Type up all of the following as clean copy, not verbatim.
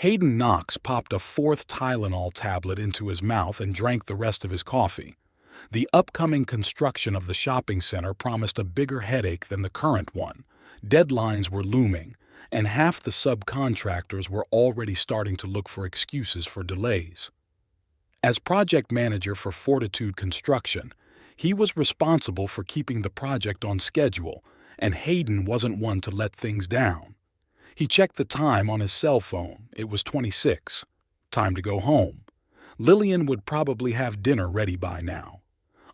Hayden Knox popped a fourth Tylenol tablet into his mouth and drank the rest of his coffee. The upcoming construction of the shopping center promised a bigger headache than the current one. Deadlines were looming, and half the subcontractors were already starting to look for excuses for delays. As project manager for Fortitude Construction, he was responsible for keeping the project on schedule, and Hayden wasn't one to let things down. He checked the time on his cell phone. It was 26. Time to go home. Lillian would probably have dinner ready by now.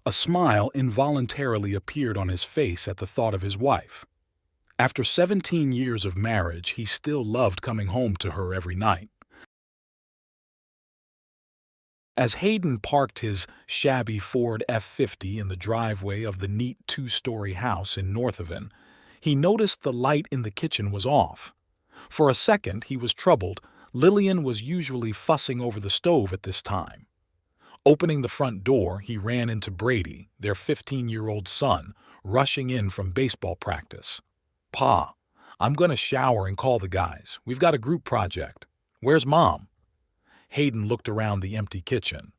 A smile involuntarily appeared on his face at the thought of his wife. After 17 years of marriage, he still loved coming home to her every night. As Hayden parked his shabby Ford F-50 in the driveway of the neat two-story house in Northaven, he noticed the light in the kitchen was off. For a second, he was troubled. Lillian was usually fussing over the stove at this time. Opening the front door, he ran into Brady, their 15-year-old son, rushing in from baseball practice. "Pa, I'm going to shower and call the guys. We've got a group project. Where's Mom?" Hayden looked around the empty kitchen.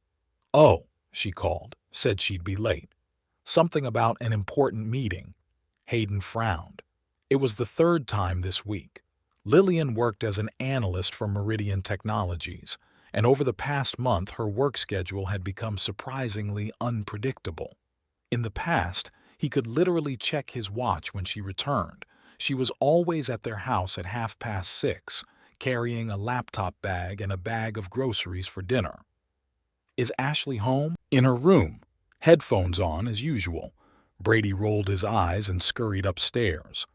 "Oh," she called, said she'd be late. "Something about an important meeting." Hayden frowned. It was the third time this week. Lillian worked as an analyst for Meridian Technologies, and over the past month her work schedule had become surprisingly unpredictable. In the past, he could literally check his watch when she returned. She was always at their house at 6:30, carrying a laptop bag and a bag of groceries for dinner. "Is Ashley home?" "In her room, headphones on as usual." Brady rolled his eyes and scurried upstairs.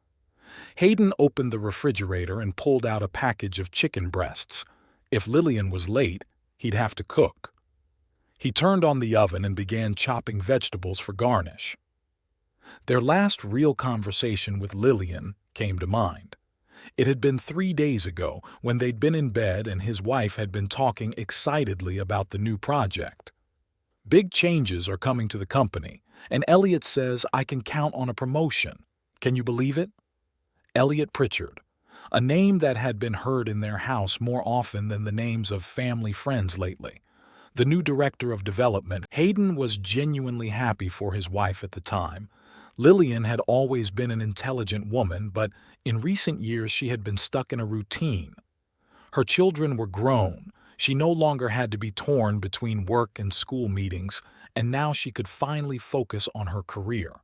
Hayden opened the refrigerator and pulled out a package of chicken breasts. If Lillian was late, he'd have to cook. He turned on the oven and began chopping vegetables for garnish. Their last real conversation with Lillian came to mind. It had been 3 days ago when they'd been in bed and his wife had been talking excitedly about the new project. "Big changes are coming to the company, and Elliot says I can count on a promotion. Can you believe it?" Elliot Pritchard, a name that had been heard in their house more often than the names of family friends lately. The new director of development. Hayden was genuinely happy for his wife at the time. Lillian had always been an intelligent woman, but in recent years she had been stuck in a routine. Her children were grown. She no longer had to be torn between work and school meetings, and now she could finally focus on her career.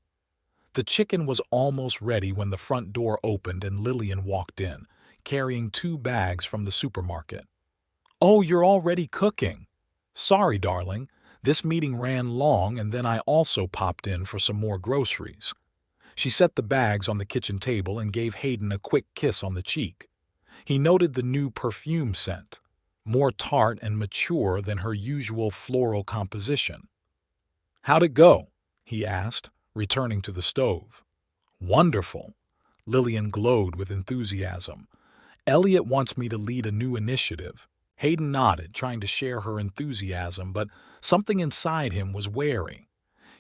The chicken was almost ready when the front door opened and Lillian walked in, carrying 2 bags from the supermarket. "Oh, you're already cooking." "Sorry, darling. This meeting ran long and then I also popped in for some more groceries." She set the bags on the kitchen table and gave Hayden a quick kiss on the cheek. He noted the new perfume scent, more tart and mature than her usual floral composition. "How'd it go?" he asked, returning to the stove. "Wonderful." Lillian glowed with enthusiasm. "Elliot wants me to lead a new initiative." Hayden nodded, trying to share her enthusiasm, but something inside him was wary.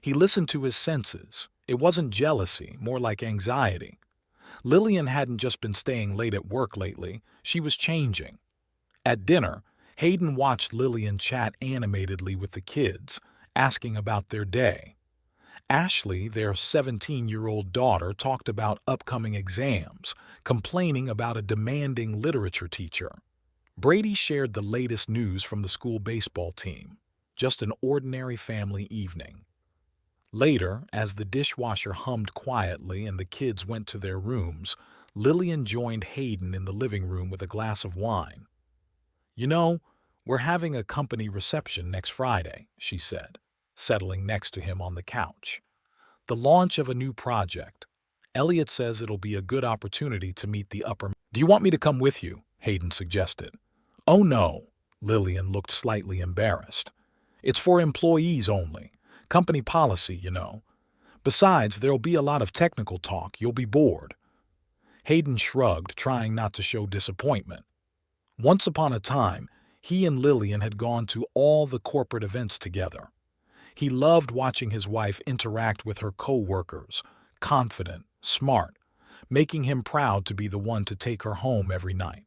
He listened to his senses. It wasn't jealousy, more like anxiety. Lillian hadn't just been staying late at work lately, she was changing. At dinner, Hayden watched Lillian chat animatedly with the kids, asking about their day. Ashley, their 17-year-old daughter, talked about upcoming exams, complaining about a demanding literature teacher. Brady shared the latest news from the school baseball team. Just an ordinary family evening. Later, as the dishwasher hummed quietly and the kids went to their rooms, Lillian joined Hayden in the living room with a glass of wine. "You know, we're having a company reception next Friday," she said, settling next to him on the couch. "The launch of a new project. Elliot says it'll be a good opportunity to meet the upper..." "Do you want me to come with you?" Hayden suggested. "Oh no." Lillian looked slightly embarrassed. "It's for employees only. Company policy, you know. Besides, there'll be a lot of technical talk. You'll be bored." Hayden shrugged, trying not to show disappointment. Once upon a time, he and Lillian had gone to all the corporate events together. He loved watching his wife interact with her co-workers, confident, smart, making him proud to be the one to take her home every night.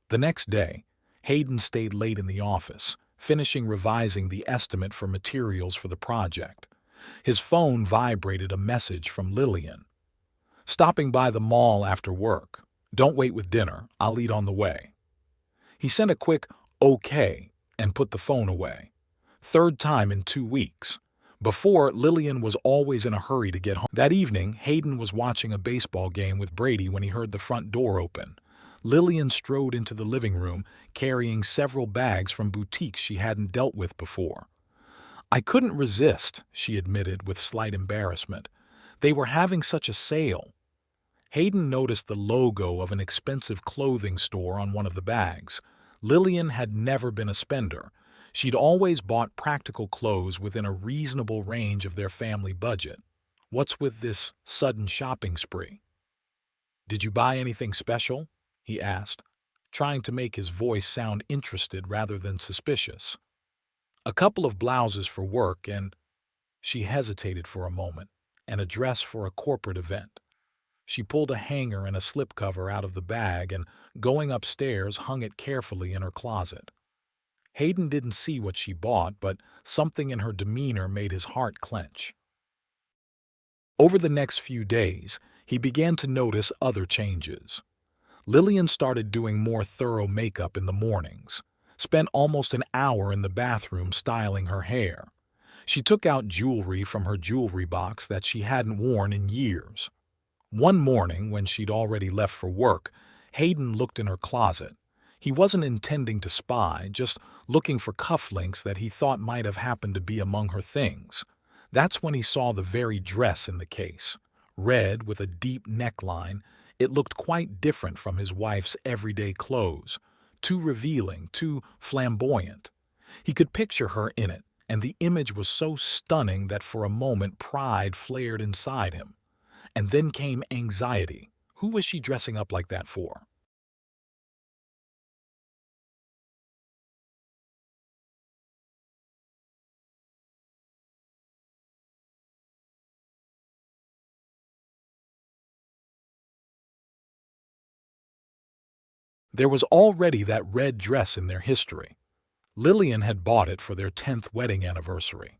The next day, Hayden stayed late in the office, finishing revising the estimate for materials for the project. His phone vibrated a message from Lillian. "Stopping by the mall after work. Don't wait with dinner. I'll eat on the way." He sent a quick "okay" and put the phone away. Third time in 2 weeks. Before, Lillian was always in a hurry to get home. That evening, Hayden was watching a baseball game with Brady when he heard the front door open. Lillian strode into the living room, carrying several bags from boutiques she hadn't dealt with before. "I couldn't resist," she admitted with slight embarrassment. "They were having such a sale." Hayden noticed the logo of an expensive clothing store on one of the bags. Lillian had never been a spender. She'd always bought practical clothes within a reasonable range of their family budget. "What's with this sudden shopping spree?" "Did you buy anything special?" he asked, trying to make his voice sound interested rather than suspicious. "A couple of blouses for work and—" She hesitated for a moment. "And a dress for a corporate event." She pulled a hanger and a slipcover out of the bag and, going upstairs, hung it carefully in her closet. Hayden didn't see what she bought, but something in her demeanor made his heart clench. Over the next few days, he began to notice other changes. Lillian started doing more thorough makeup in the mornings, spent almost an hour in the bathroom styling her hair. She took out jewelry from her jewelry box that she hadn't worn in years. One morning, when she'd already left for work, Hayden looked in her closet. He wasn't intending to spy, just looking for cufflinks that he thought might have happened to be among her things. That's when he saw the very dress in the case. Red with a deep neckline, it looked quite different from his wife's everyday clothes. Too revealing, too flamboyant. He could picture her in it, and the image was so stunning that for a moment pride flared inside him. And then came anxiety. Who was she dressing up like that for? There was already that red dress in their history. Lillian had bought it for their 10th wedding anniversary.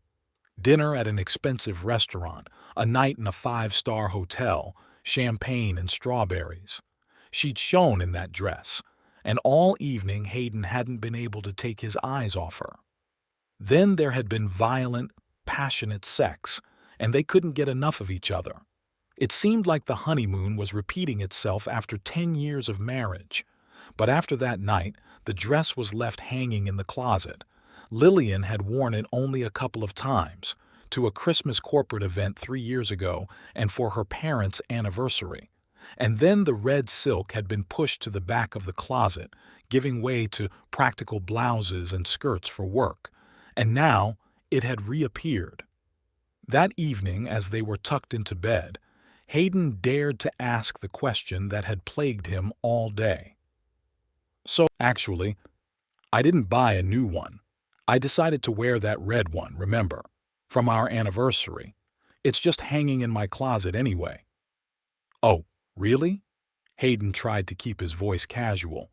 Dinner at an expensive restaurant, a night in a 5-star hotel, champagne and strawberries. She'd shone in that dress, and all evening Hayden hadn't been able to take his eyes off her. Then there had been violent, passionate sex, and they couldn't get enough of each other. It seemed like the honeymoon was repeating itself after 10 years of marriage. But after that night, the dress was left hanging in the closet. Lillian had worn it only a couple of times, to a Christmas corporate event 3 years ago and for her parents' anniversary. And then the red silk had been pushed to the back of the closet, giving way to practical blouses and skirts for work. And now it had reappeared. That evening, as they were tucked into bed, Hayden dared to ask the question that had plagued him all day. "So, actually, I didn't buy a new one. I decided to wear that red one, remember, from our anniversary. It's just hanging in my closet anyway." "Oh, really?" Hayden tried to keep his voice casual.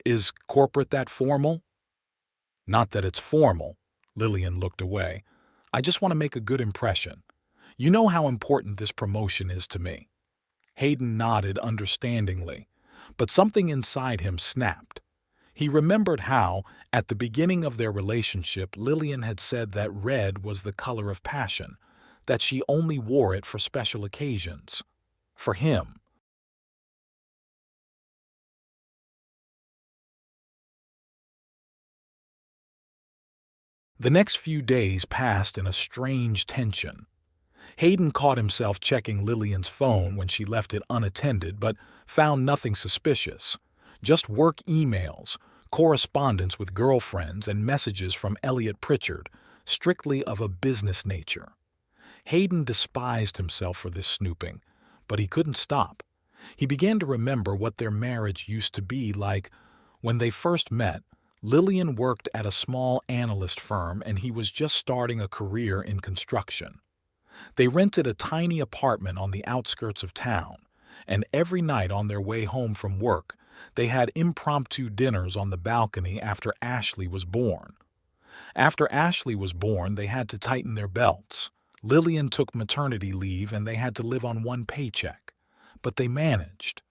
"Is corporate that formal?" "Not that it's formal." Lillian looked away. "I just want to make a good impression. You know how important this promotion is to me." Hayden nodded understandingly, but something inside him snapped. He remembered how, at the beginning of their relationship, Lillian had said that red was the color of passion, that she only wore it for special occasions. For him. The next few days passed in a strange tension. Hayden caught himself checking Lillian's phone when she left it unattended, but found nothing suspicious. Just work emails, correspondence with girlfriends, and messages from Elliot Pritchard, strictly of a business nature. Hayden despised himself for this snooping, but he couldn't stop. He began to remember what their marriage used to be like. When they first met, Lillian worked at a small analyst firm and he was just starting a career in construction. They rented a tiny apartment on the outskirts of town, and every night on their way home from work, They had impromptu dinners on the balcony after Ashley was born. After Ashley was born, they had to tighten their belts. Lillian took maternity leave and they had to live on one paycheck. But they managed.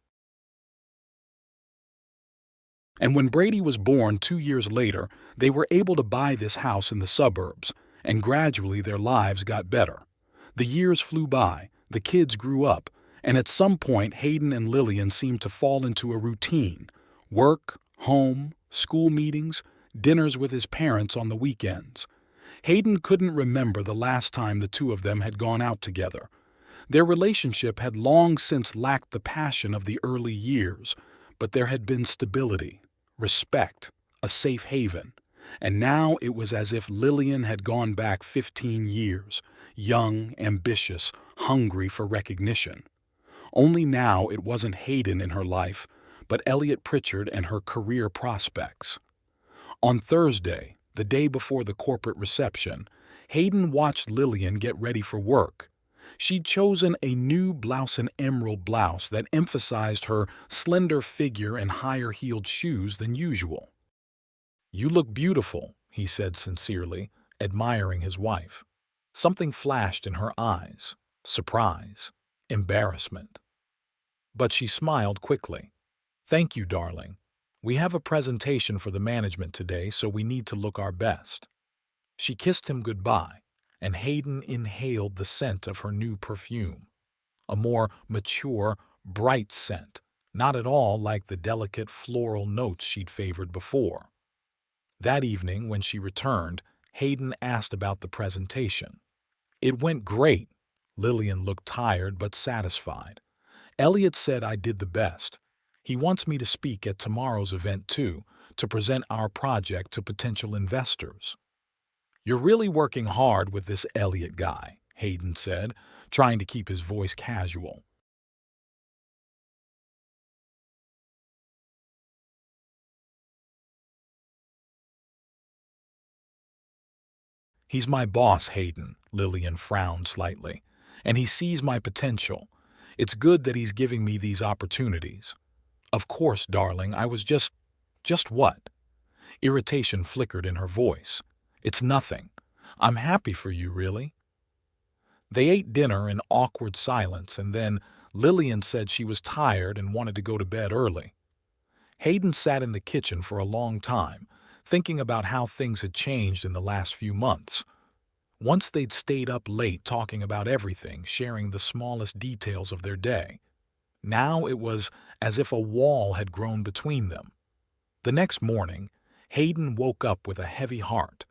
And when Brady was born 2 years later, they were able to buy this house in the suburbs, and gradually their lives got better. The years flew by, the kids grew up, and at some point Hayden and Lillian seemed to fall into a routine. Work, home, school meetings, dinners with his parents on the weekends. Hayden couldn't remember the last time the two of them had gone out together. Their relationship had long since lacked the passion of the early years, but there had been stability, respect, a safe haven. And now it was as if Lillian had gone back 15 years, young, ambitious, hungry for recognition. Only now it wasn't Hayden in her life, but Elliot Pritchard and her career prospects. On Thursday, the day before the corporate reception, Hayden watched Lillian get ready for work. She'd chosen a new blouse and emerald blouse that emphasized her slender figure and higher-heeled shoes than usual. "You look beautiful," he said sincerely, admiring his wife. Something flashed in her eyes: surprise, embarrassment. But she smiled quickly. "Thank you, darling. We have a presentation for the management today, so we need to look our best." She kissed him goodbye, and Hayden inhaled the scent of her new perfume. A more mature, bright scent, not at all like the delicate floral notes she'd favored before. That evening, when she returned, Hayden asked about the presentation. "It went great." Lillian looked tired but satisfied. "Elliot said I did the best. He wants me to speak at tomorrow's event too, to present our project to potential investors." "You're really working hard with this Elliot guy," Hayden said, trying to keep his voice casual. "He's my boss, Hayden," Lillian frowned slightly, "and he sees my potential. It's good that he's giving me these opportunities." "Of course, darling, I was just..." "Just what?" Irritation flickered in her voice. "It's nothing. I'm happy for you, really." They ate dinner in awkward silence, and then Lillian said she was tired and wanted to go to bed early. Hayden sat in the kitchen for a long time, thinking about how things had changed in the last few months. Once they'd stayed up late talking about everything, sharing the smallest details of their day. Now it was as if a wall had grown between them. The next morning, Hayden woke up with a heavy heart.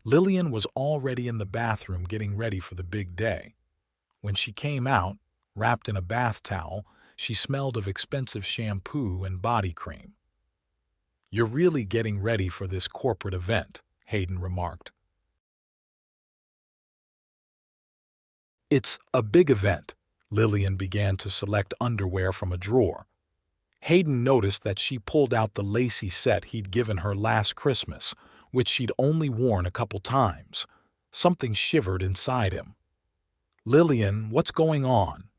Lillian was already in the bathroom getting ready for the big day. When she came out, wrapped in a bath towel, she smelled of expensive shampoo and body cream. "You're really getting ready for this corporate event," Hayden remarked. "It's a big event." Lillian began to select underwear from a drawer. Hayden noticed that she pulled out the lacy set he'd given her last Christmas, which she'd only worn a couple times. Something shivered inside him. "Lillian, what's going on?"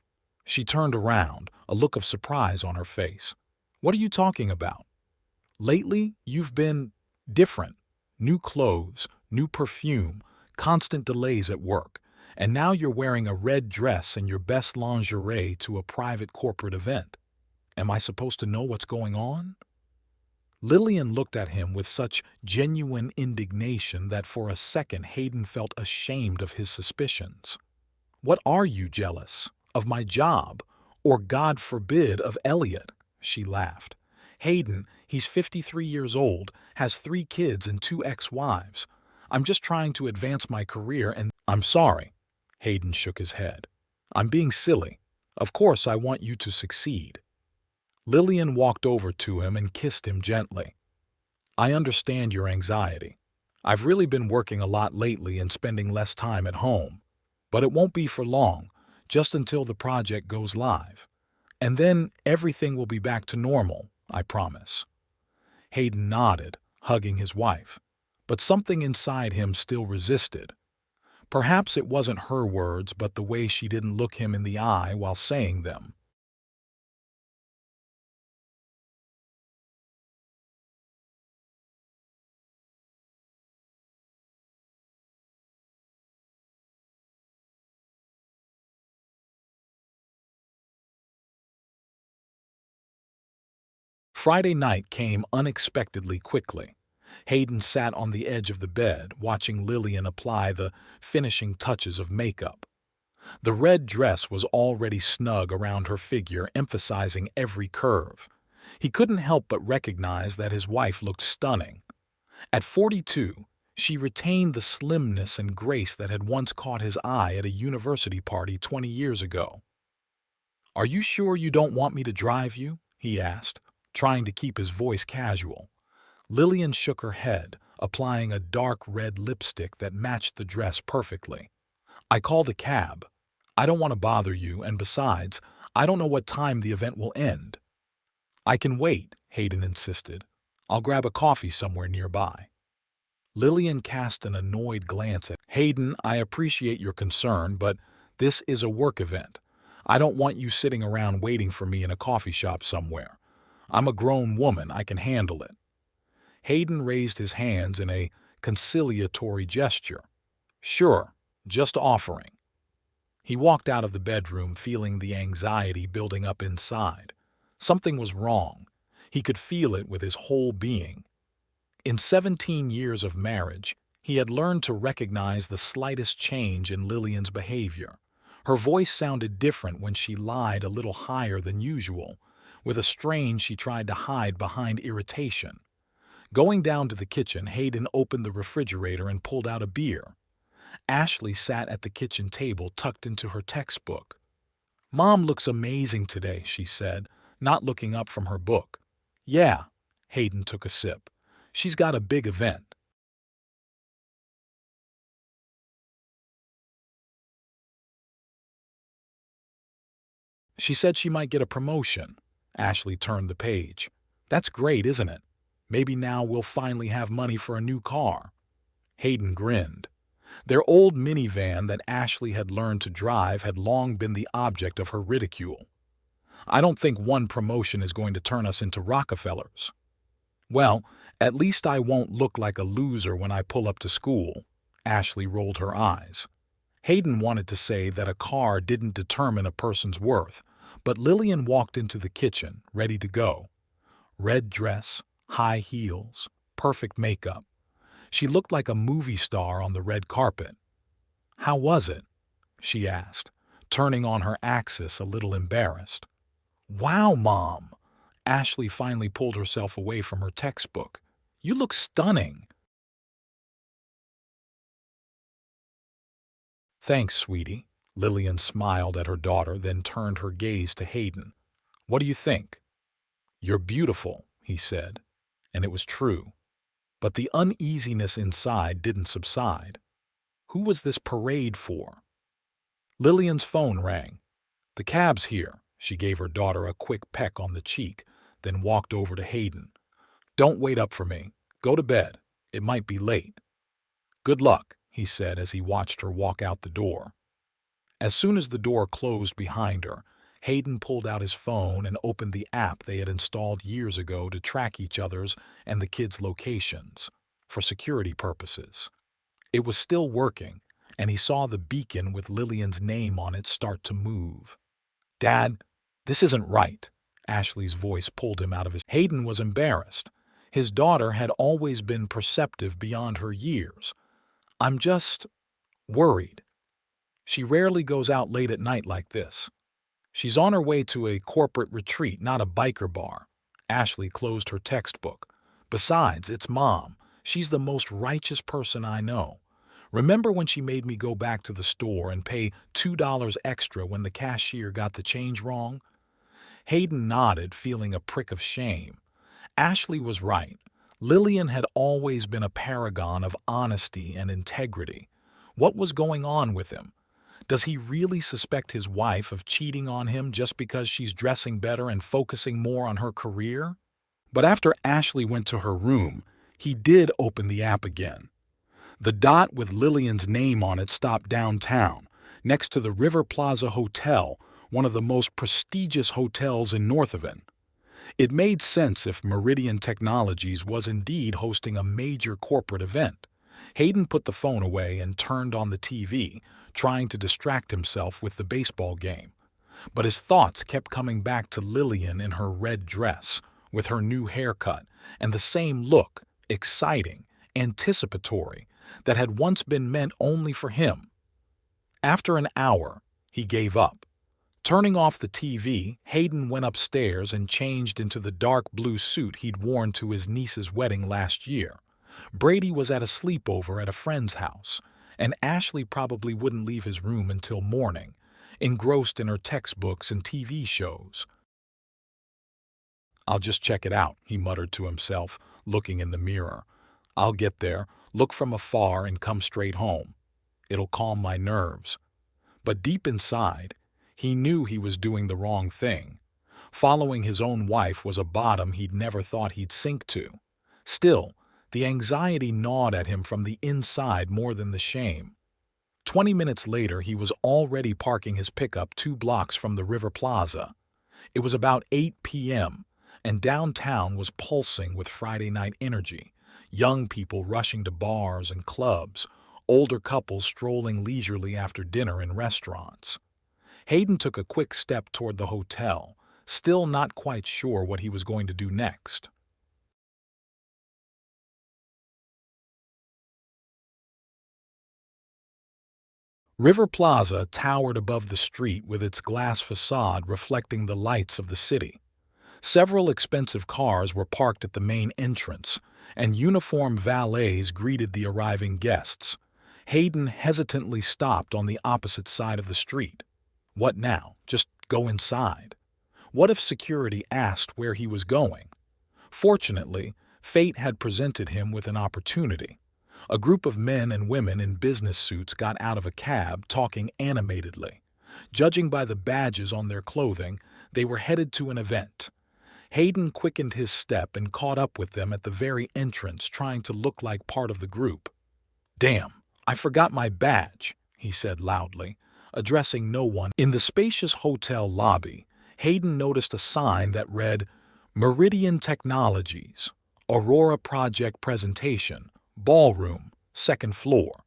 She turned around, a look of surprise on her face. "What are you talking about?" "Lately, you've been different. New clothes, new perfume, constant delays at work, and now you're wearing a red dress and your best lingerie to a private corporate event. Am I supposed to know what's going on?" Lillian looked at him with such genuine indignation that for a second Hayden felt ashamed of his suspicions. "What are you jealous? Of my job? Or, God forbid, of Elliot?" She laughed. "Hayden, he's 53 years old, has 3 kids and 2 ex-wives. I'm just trying to advance my career and..." "I'm sorry." Hayden shook his head. "I'm being silly. Of course I want you to succeed." Lillian walked over to him and kissed him gently. "I understand your anxiety. I've really been working a lot lately and spending less time at home. But it won't be for long, just until the project goes live. And then everything will be back to normal, I promise." Hayden nodded, hugging his wife. But something inside him still resisted. Perhaps it wasn't her words, but the way she didn't look him in the eye while saying them. Friday night came unexpectedly quickly. Hayden sat on the edge of the bed, watching Lillian apply the finishing touches of makeup. The red dress was already snug around her figure, emphasizing every curve. He couldn't help but recognize that his wife looked stunning. At 42, she retained the slimness and grace that had once caught his eye at a university party 20 years ago. "Are you sure you don't want me to drive you?" he asked, trying to keep his voice casual. Lillian shook her head, applying a dark red lipstick that matched the dress perfectly. "I called a cab. I don't want to bother you, and besides, I don't know what time the event will end." "I can wait," Hayden insisted. "I'll grab a coffee somewhere nearby." Lillian cast an annoyed glance at Hayden. "I appreciate your concern, but this is a work event. I don't want you sitting around waiting for me in a coffee shop somewhere. I'm a grown woman. I can handle it." Hayden raised his hands in a conciliatory gesture. "Sure, just offering." He walked out of the bedroom feeling the anxiety building up inside. Something was wrong. He could feel it with his whole being. In 17 years of marriage, he had learned to recognize the slightest change in Lillian's behavior. Her voice sounded different when she lied a little higher than usual. With a strain, she tried to hide behind irritation. Going down to the kitchen, Hayden opened the refrigerator and pulled out a beer. Ashley sat at the kitchen table tucked into her textbook. "Mom looks amazing today," she said, not looking up from her book. "Yeah," Hayden took a sip. "She's got a big event." "She said she might get a promotion." Ashley turned the page. "That's great, isn't it? Maybe now we'll finally have money for a new car." Hayden grinned. Their old minivan that Ashley had learned to drive had long been the object of her ridicule. "I don't think one promotion is going to turn us into Rockefellers." "Well, at least I won't look like a loser when I pull up to school." Ashley rolled her eyes. Hayden wanted to say that a car didn't determine a person's worth, but Lillian walked into the kitchen, ready to go. Red dress, high heels, perfect makeup. She looked like a movie star on the red carpet. "How was it?" she asked, turning on her axis a little embarrassed. "Wow, Mom!" Ashley finally pulled herself away from her textbook. "You look stunning." "Thanks, sweetie." Lillian smiled at her daughter, then turned her gaze to Hayden. "What do you think?" "You're beautiful," he said, and it was true. But the uneasiness inside didn't subside. Who was this parade for? Lillian's phone rang. "The cab's here." She gave her daughter a quick peck on the cheek, then walked over to Hayden. "Don't wait up for me. Go to bed. It might be late." "Good luck," he said as he watched her walk out the door. As soon as the door closed behind her, Hayden pulled out his phone and opened the app they had installed years ago to track each other's and the kids' locations, for security purposes. It was still working, and he saw the beacon with Lillian's name on it start to move. "Dad, this isn't right." Ashley's voice pulled him out of his... Hayden was embarrassed. His daughter had always been perceptive beyond her years. "I'm just worried. She rarely goes out late at night like this. She's on her way to a corporate retreat, not a biker bar." Ashley closed her textbook. "Besides, it's Mom. She's the most righteous person I know. Remember when she made me go back to the store and pay $2 extra when the cashier got the change wrong?" Hayden nodded, feeling a prick of shame. Ashley was right. Lillian had always been a paragon of honesty and integrity. What was going on with him? Does he really suspect his wife of cheating on him just because she's dressing better and focusing more on her career? But after Ashley went to her room, he did open the app again. The dot with Lillian's name on it stopped downtown, next to the River Plaza Hotel, one of the most prestigious hotels in Northaven. It made sense if Meridian Technologies was indeed hosting a major corporate event. Hayden put the phone away and turned on the TV, trying to distract himself with the baseball game. But his thoughts kept coming back to Lillian in her red dress, with her new haircut and the same look, exciting, anticipatory, that had once been meant only for him. After an hour, he gave up. Turning off the TV, Hayden went upstairs and changed into the dark blue suit he'd worn to his niece's wedding last year. Brady was at a sleepover at a friend's house, and Ashley probably wouldn't leave his room until morning, engrossed in her textbooks and TV shows. "I'll just check it out," he muttered to himself, looking in the mirror. "I'll get there, look from afar, and come straight home. It'll calm my nerves." But deep inside, he knew he was doing the wrong thing. Following his own wife was a bottom he'd never thought he'd sink to. Still, the anxiety gnawed at him from the inside more than the shame. 20 minutes later, he was already parking his pickup 2 blocks from the River Plaza. It was about 8 p.m., and downtown was pulsing with Friday night energy. Young people rushing to bars and clubs, older couples strolling leisurely after dinner in restaurants. Hayden took a quick step toward the hotel, still not quite sure what he was going to do next. River Plaza towered above the street with its glass facade reflecting the lights of the city. Several expensive cars were parked at the main entrance, and uniformed valets greeted the arriving guests. Hayden hesitantly stopped on the opposite side of the street. What now? Just go inside? What if security asked where he was going? Fortunately, fate had presented him with an opportunity. A group of men and women in business suits got out of a cab, talking animatedly. Judging by the badges on their clothing, they were headed to an event. Hayden quickened his step and caught up with them at the very entrance, trying to look like part of the group. "Damn, I forgot my badge," he said loudly, addressing no one. In the spacious hotel lobby, Hayden noticed a sign that read, "Meridian Technologies, Aurora Project Presentation, Ballroom, 2nd floor."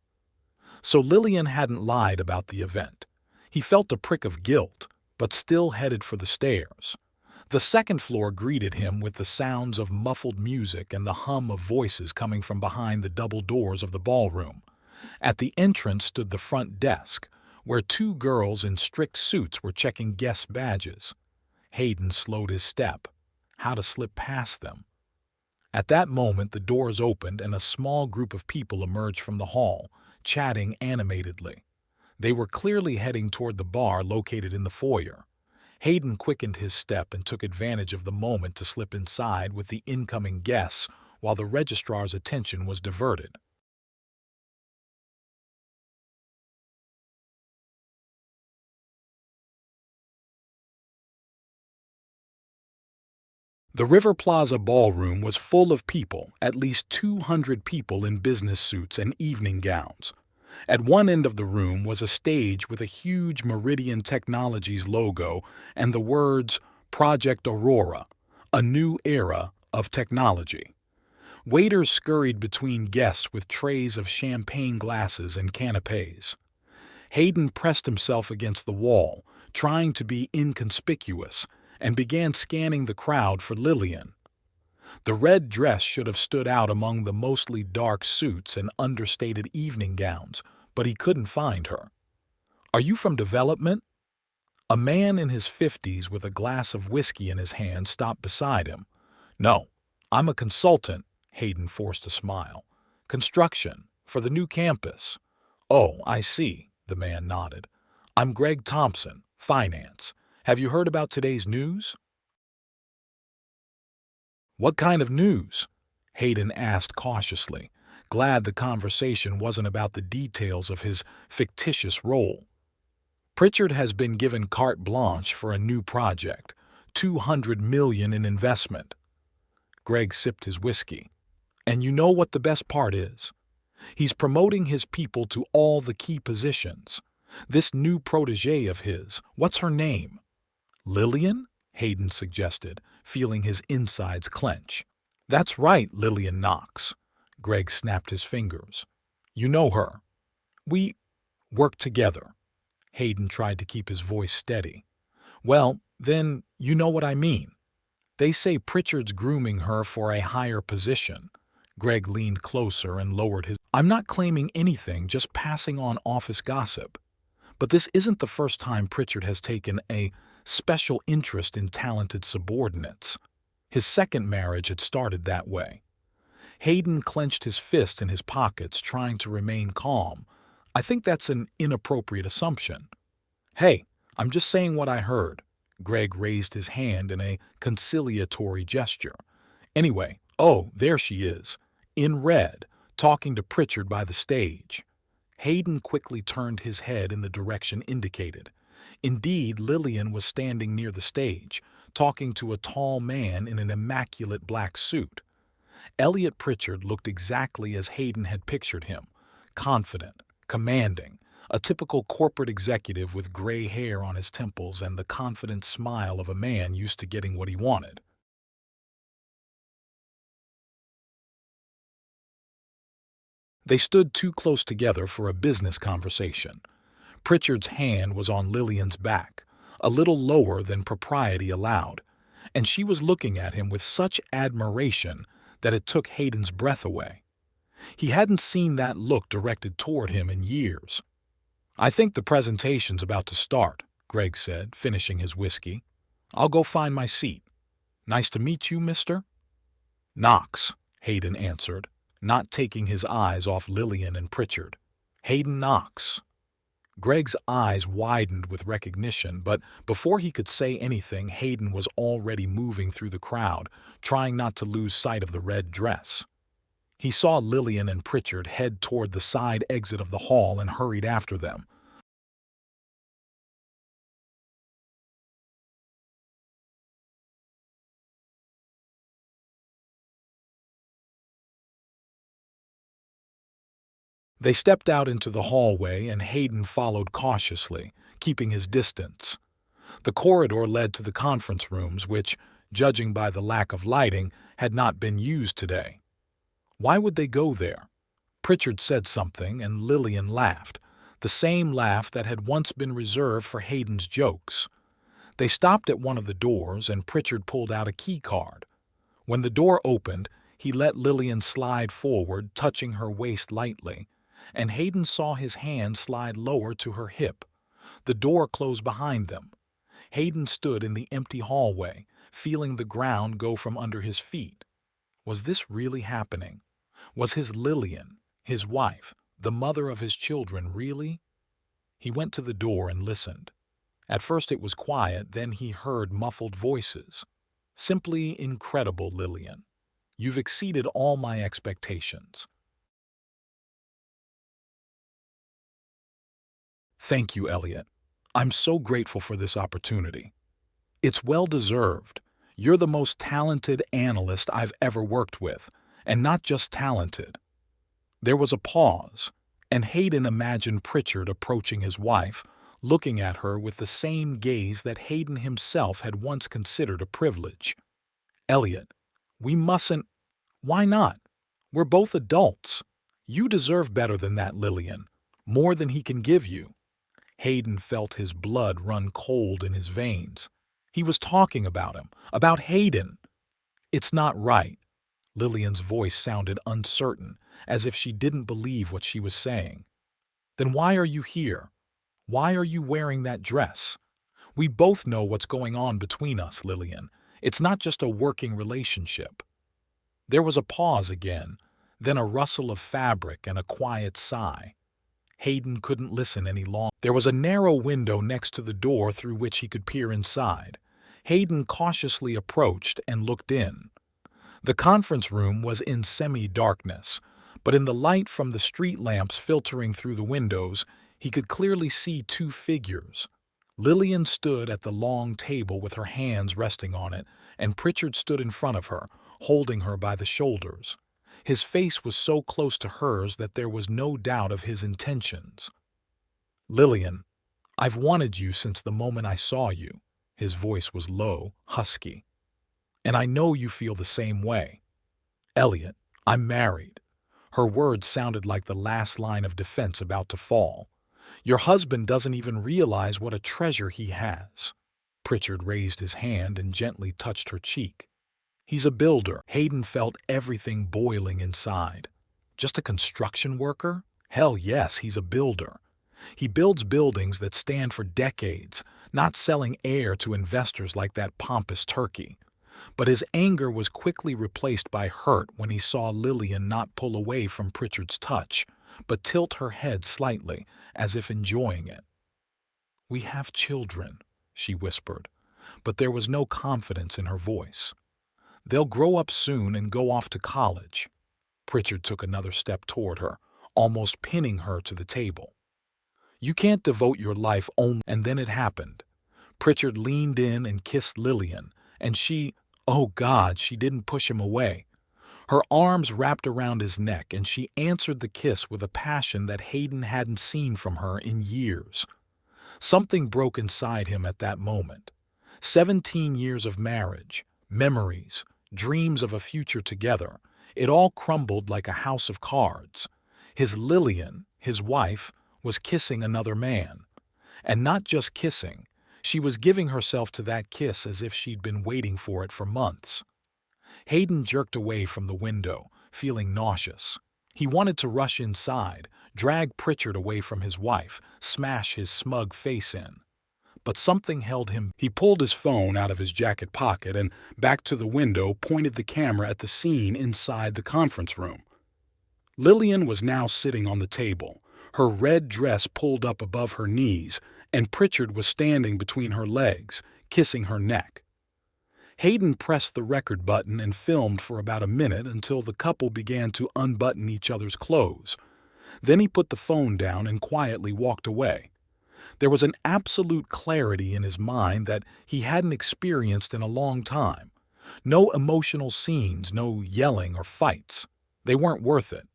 So Lillian hadn't lied about the event. He felt a prick of guilt, but still headed for the stairs. The 2nd floor greeted him with the sounds of muffled music and the hum of voices coming from behind the double doors of the ballroom. At the entrance stood the front desk, where 2 girls in strict suits were checking guest badges. Hayden slowed his step. How to slip past them? At that moment, the doors opened and a small group of people emerged from the hall, chatting animatedly. They were clearly heading toward the bar located in the foyer. Hayden quickened his step and took advantage of the moment to slip inside with the incoming guests while the registrar's attention was diverted. The River Plaza ballroom was full of people, at least 200 people in business suits and evening gowns. At one end of the room was a stage with a huge Meridian Technologies logo and the words Project Aurora, a new era of technology. Waiters scurried between guests with trays of champagne glasses and canapes. Hayden pressed himself against the wall, trying to be inconspicuous, and began scanning the crowd for Lillian. The red dress should have stood out among the mostly dark suits and understated evening gowns, but he couldn't find her. "Are you from development?" A man in his 50s with a glass of whiskey in his hand stopped beside him. "No, I'm a consultant," Hayden forced a smile. "Construction, for the new campus." "Oh, I see," the man nodded. "I'm Greg Thompson, finance. Have you heard about today's news?" "What kind of news?" Hayden asked cautiously, glad the conversation wasn't about the details of his fictitious role. "Pritchard has been given carte blanche for a new project, $200 million in investment." Greg sipped his whiskey. "And you know what the best part is? He's promoting his people to all the key positions. This new protege of his, what's her name?" "Lillian?" Hayden suggested, feeling his insides clench. "That's right, Lillian Knox." Greg snapped his fingers. "You know her. We work together." Hayden tried to keep his voice steady. "Well, then, you know what I mean. They say Pritchard's grooming her for a higher position. Greg leaned closer and lowered his. I'm not claiming anything, just passing on office gossip. But this isn't the first time Pritchard has taken a special interest in talented subordinates. His second marriage had started that way. Hayden clenched his fist in his pockets, trying to remain calm. I think that's an inappropriate assumption. Hey, I'm just saying what I heard. Greg raised his hand in a conciliatory gesture. Anyway, oh, there she is, in red, talking to Pritchard by the stage. Hayden quickly turned his head in the direction indicated. Indeed, Lillian was standing near the stage, talking to a tall man in an immaculate black suit. Elliot Pritchard looked exactly as Hayden had pictured him, confident, commanding, a typical corporate executive with gray hair on his temples and the confident smile of a man used to getting what he wanted. They stood too close together for a business conversation. Pritchard's hand was on Lillian's back, a little lower than propriety allowed, and she was looking at him with such admiration that it took Hayden's breath away. He hadn't seen that look directed toward him in years. I think the presentation's about to start, Greg said, finishing his whiskey. I'll go find my seat. Nice to meet you, mister? Knox, Hayden answered, not taking his eyes off Lillian and Pritchard. Hayden Knox. Greg's eyes widened with recognition, but before he could say anything, Hayden was already moving through the crowd, trying not to lose sight of the red dress. He saw Lillian and Pritchard head toward the side exit of the hall and hurried after them. They stepped out into the hallway and Hayden followed cautiously, keeping his distance. The corridor led to the conference rooms, which, judging by the lack of lighting, had not been used today. Why would they go there? Pritchard said something and Lillian laughed, the same laugh that had once been reserved for Hayden's jokes. They stopped at one of the doors and Pritchard pulled out a key card. When the door opened, he let Lillian slide forward, touching her waist lightly, and Hayden saw his hand slide lower to her hip. The door closed behind them. Hayden stood in the empty hallway, feeling the ground go from under his feet. Was this really happening? Was his Lillian, his wife, the mother of his children, really? He went to the door and listened. At first it was quiet, then he heard muffled voices. Simply incredible, Lillian. You've exceeded all my expectations. Thank you, Elliot. I'm so grateful for this opportunity. It's well-deserved. You're the most talented analyst I've ever worked with, and not just talented. There was a pause, and Hayden imagined Pritchard approaching his wife, looking at her with the same gaze that Hayden himself had once considered a privilege. Elliot, we mustn't. Why not? We're both adults. You deserve better than that, Lillian, more than he can give you. Hayden felt his blood run cold in his veins. He was talking about him, about Hayden. It's not right. Lillian's voice sounded uncertain, as if she didn't believe what she was saying. Then why are you here? Why are you wearing that dress? We both know what's going on between us, Lillian. It's not just a working relationship. There was a pause again, then a rustle of fabric and a quiet sigh. Hayden couldn't listen any longer. There was a narrow window next to the door through which he could peer inside. Hayden cautiously approached and looked in. The conference room was in semi-darkness, but in the light from the street lamps filtering through the windows, he could clearly see two figures. Lillian stood at the long table with her hands resting on it, and Pritchard stood in front of her, holding her by the shoulders. His face was so close to hers that there was no doubt of his intentions. Lillian, I've wanted you since the moment I saw you. His voice was low, husky. And I know you feel the same way. Elliot, I'm married. Her words sounded like the last line of defense about to fall. Your husband doesn't even realize what a treasure he has. Pritchard raised his hand and gently touched her cheek. He's a builder. Hayden felt everything boiling inside. Just a construction worker? Hell yes, he's a builder. He builds buildings that stand for decades, not selling air to investors like that pompous turkey. But his anger was quickly replaced by hurt when he saw Lillian not pull away from Pritchard's touch, but tilt her head slightly, as if enjoying it. "We have children," she whispered, but there was no confidence in her voice. "They'll grow up soon and go off to college." Pritchard took another step toward her, almost pinning her to the table. "You can't devote your life only—" And then it happened. Pritchard leaned in and kissed Lillian, and oh God, she didn't push him away. Her arms wrapped around his neck, and she answered the kiss with a passion that Hayden hadn't seen from her in years. Something broke inside him at that moment. 17 years of marriage, memories, dreams of a future together, it all crumbled like a house of cards. His Lillian, his wife, was kissing another man. And not just kissing, she was giving herself to that kiss as if she'd been waiting for it for months. Hayden jerked away from the window, feeling nauseous. He wanted to rush inside, drag Pritchard away from his wife, smash his smug face in. But something held him. He pulled his phone out of his jacket pocket and, back to the window, pointed the camera at the scene inside the conference room. Lillian was now sitting on the table, her red dress pulled up above her knees, and Pritchard was standing between her legs, kissing her neck. Hayden pressed the record button and filmed for about a minute until the couple began to unbutton each other's clothes. Then he put the phone down and quietly walked away. There was an absolute clarity in his mind that he hadn't experienced in a long time. No emotional scenes, no yelling or fights. They weren't worth it.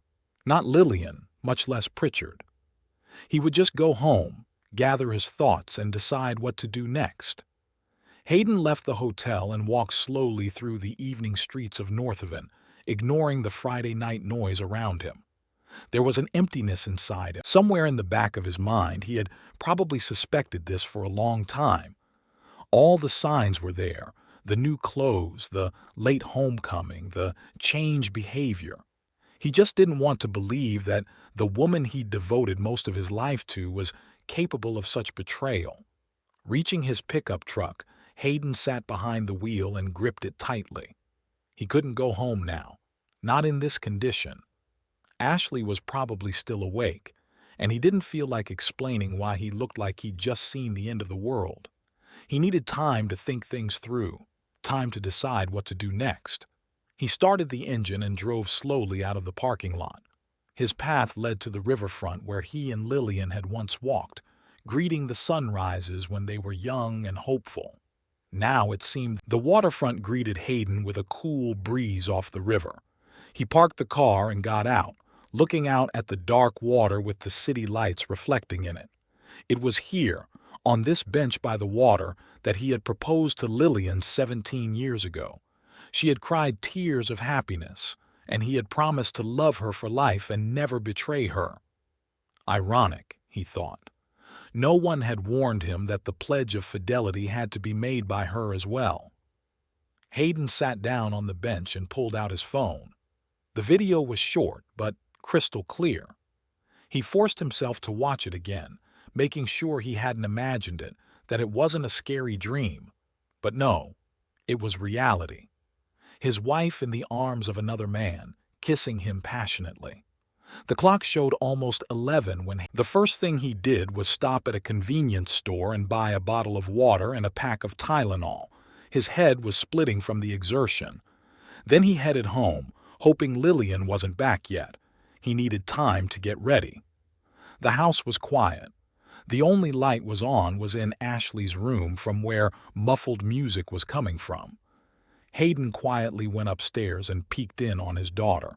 Not Lillian, much less Pritchard. He would just go home, gather his thoughts, and decide what to do next. Hayden left the hotel and walked slowly through the evening streets of Northaven, ignoring the Friday night noise around him. There was an emptiness inside him. Somewhere in the back of his mind, he had probably suspected this for a long time. All the signs were there: the new clothes, the late homecoming, the changed behavior. He just didn't want to believe that the woman he'd devoted most of his life to was capable of such betrayal. Reaching his pickup truck, Hayden sat behind the wheel and gripped it tightly. He couldn't go home now, not in this condition. Ashley was probably still awake, and he didn't feel like explaining why he looked like he'd just seen the end of the world. He needed time to think things through, time to decide what to do next. He started the engine and drove slowly out of the parking lot. His path led to the riverfront where he and Lillian had once walked, greeting the sunrises when they were young and hopeful. Now it seemed the waterfront greeted Hayden with a cool breeze off the river. He parked the car and got out, looking out at the dark water with the city lights reflecting in it. It was here, on this bench by the water, that he had proposed to Lillian 17 years ago. She had cried tears of happiness, and he had promised to love her for life and never betray her. Ironic, he thought. No one had warned him that the pledge of fidelity had to be made by her as well. Hayden sat down on the bench and pulled out his phone. The video was short, but crystal clear. He forced himself to watch it again, making sure he hadn't imagined it, that it wasn't a scary dream. But no, it was reality. His wife in the arms of another man, kissing him passionately. The clock showed almost 11 when the first thing he did was stop at a convenience store and buy a bottle of water and a pack of Tylenol. His head was splitting from the exertion. Then he headed home, hoping Lillian wasn't back yet. He needed time to get ready. The house was quiet. The only light was in Ashley's room, from where muffled music was coming from. Hayden quietly went upstairs and peeked in on his daughter.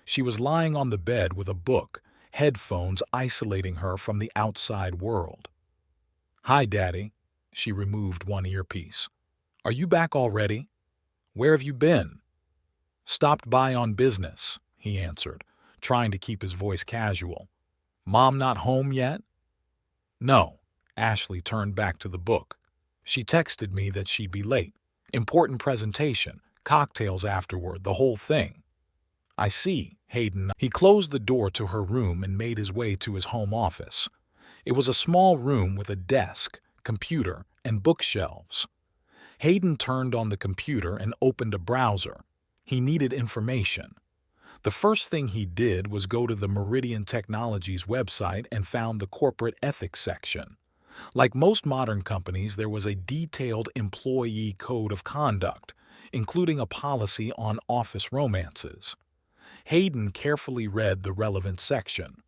She was lying on the bed with a book, headphones isolating her from the outside world. "Hi, Daddy." She removed one earpiece. "Are you back already? Where have you been?" "Stopped by on business," he answered, trying to keep his voice casual. "Mom not home yet?" "No." Ashley turned back to the book. "She texted me that she'd be late. Important presentation. Cocktails afterward, the whole thing. I see, Hayden. He closed the door to her room and made his way to his home office. It was a small room with a desk, computer, and bookshelves. Hayden turned on the computer and opened a browser. He needed information. The first thing he did was go to the Meridian Technologies website and found the corporate ethics section. Like most modern companies, there was a detailed employee code of conduct, including a policy on office romances. Hayden carefully read the relevant section.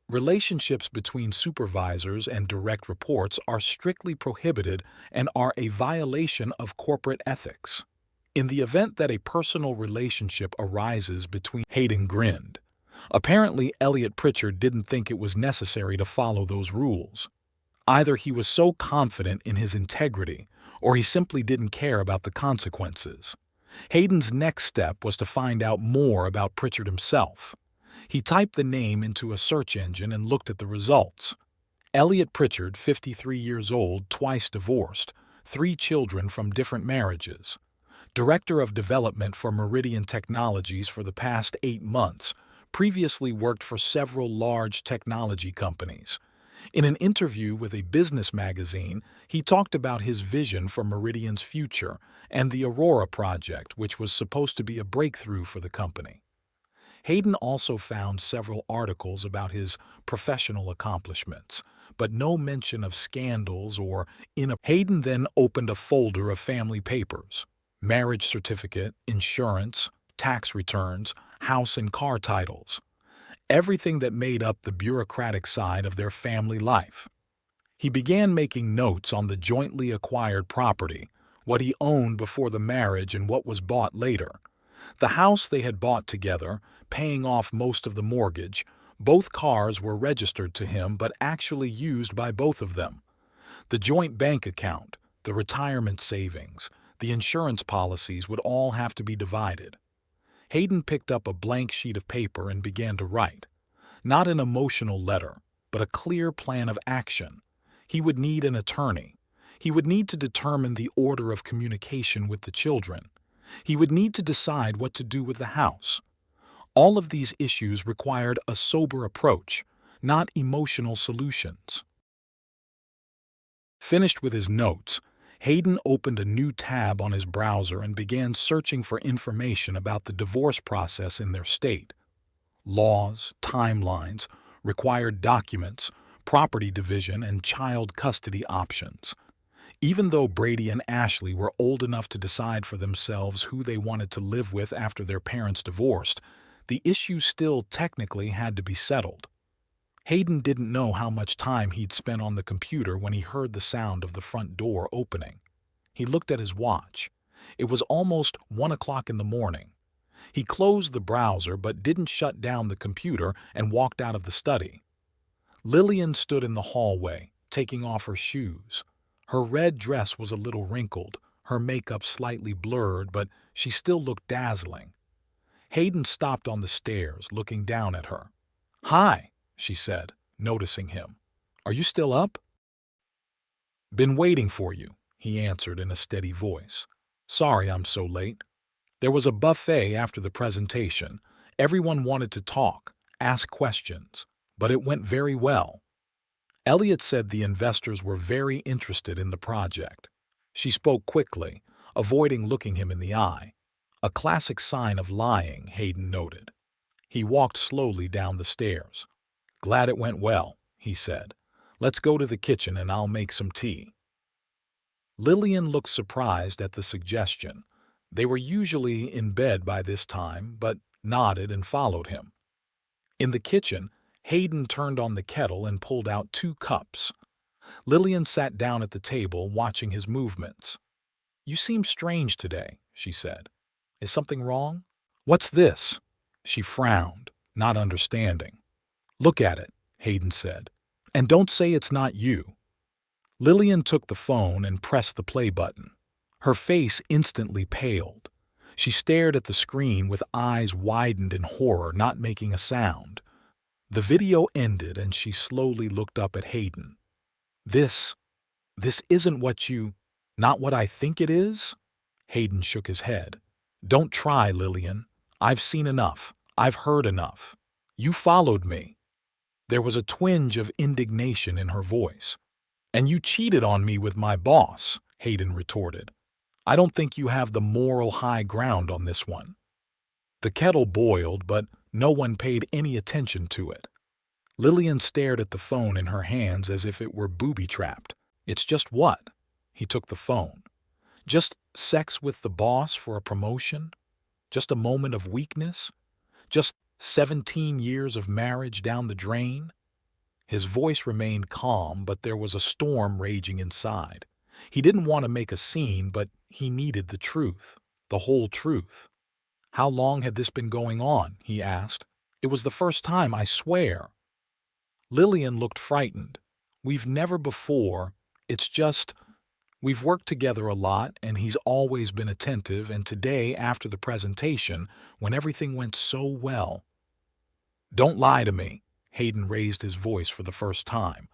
Relationships between supervisors and direct reports are strictly prohibited and are a violation of corporate ethics. In the event that a personal relationship arises between Hayden grinned. Apparently, Elliot Pritchard didn't think it was necessary to follow those rules. Either he was so confident in his integrity, or he simply didn't care about the consequences. Hayden's next step was to find out more about Pritchard himself. He typed the name into a search engine and looked at the results. Elliot Pritchard, 53 years old, twice divorced, 3 children from different marriages. Director of Development for Meridian Technologies for the past 8 months, previously worked for several large technology companies. In an interview with a business magazine, he talked about his vision for Meridian's future and the Aurora project, which was supposed to be a breakthrough for the company. Hayden also found several articles about his professional accomplishments, but no mention of scandals or Hayden then opened a folder of family papers: marriage certificate, insurance, tax returns, house and car titles. Everything that made up the bureaucratic side of their family life. He began making notes on the jointly acquired property, what he owned before the marriage and what was bought later. The house they had bought together, paying off most of the mortgage. Both cars were registered to him but actually used by both of them. The joint bank account, the retirement savings, the insurance policies would all have to be divided. Hayden picked up a blank sheet of paper and began to write. Not an emotional letter, but a clear plan of action. He would need an attorney. He would need to determine the order of communication with the children. He would need to decide what to do with the house. All of these issues required a sober approach, not emotional solutions. Finished with his notes, Hayden opened a new tab on his browser and began searching for information about the divorce process in their state. Laws, timelines, required documents, property division, and child custody options. Even though Brady and Ashley were old enough to decide for themselves who they wanted to live with after their parents divorced, the issue still technically had to be settled. Hayden didn't know how much time he'd spent on the computer when he heard the sound of the front door opening. He looked at his watch. It was almost 1 o'clock in the morning. He closed the browser but didn't shut down the computer and walked out of the study. Lillian stood in the hallway, taking off her shoes. Her red dress was a little wrinkled, her makeup slightly blurred, but she still looked dazzling. Hayden stopped on the stairs, looking down at her. "Hi," she said, noticing him. "Are you still up?" "Been waiting for you," he answered in a steady voice. "Sorry I'm so late." There was a buffet after the presentation. Everyone wanted to talk, ask questions, but it went very well. Elliot said the investors were very interested in the project. She spoke quickly, avoiding looking him in the eye. A classic sign of lying, Hayden noted. He walked slowly down the stairs. "Glad it went well," he said. "Let's go to the kitchen and I'll make some tea." Lillian looked surprised at the suggestion. They were usually in bed by this time, but nodded and followed him. In the kitchen, Hayden turned on the kettle and pulled out 2 cups. Lillian sat down at the table, watching his movements. "You seem strange today," she said. "Is something wrong?" "What's this?" She frowned, not understanding. "Look at it," Hayden said. "And don't say it's not you." Lillian took the phone and pressed the play button. Her face instantly paled. She stared at the screen with eyes widened in horror, not making a sound. The video ended and she slowly looked up at Hayden. This isn't what you... not what I think it is?" Hayden shook his head. Don't try, Lillian. I've seen enough. I've heard enough. You followed me. There was a twinge of indignation in her voice. And you cheated on me with my boss, Hayden retorted. I don't think you have the moral high ground on this one. The kettle boiled, but no one paid any attention to it. Lillian stared at the phone in her hands as if it were booby-trapped. It's just what? He took the phone. Just sex with the boss for a promotion? Just a moment of weakness? Just 17 years of marriage down the drain? His voice remained calm, but there was a storm raging inside. He didn't want to make a scene, but he needed the truth, the whole truth. How long had this been going on? He asked. It was the first time, I swear. Lillian looked frightened. We've never before. It's just, we've worked together a lot, and he's always been attentive, and today, after the presentation, when everything went so well. Don't lie to me. Hayden raised his voice for the first time.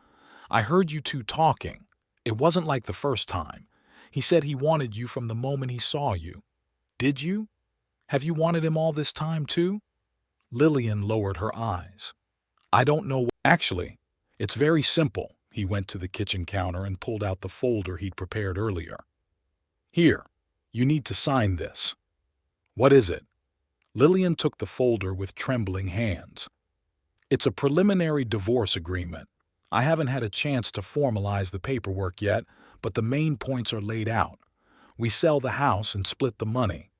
I heard you two talking. It wasn't like the first time. He said he wanted you from the moment he saw you. Did you? Have you wanted him all this time, too? Lillian lowered her eyes. I don't know. Actually, it's very simple. He went to the kitchen counter and pulled out the folder he'd prepared earlier. Here, you need to sign this. What is it? Lillian took the folder with trembling hands. It's a preliminary divorce agreement. I haven't had a chance to formalize the paperwork yet, but the main points are laid out. We sell the house and split the money.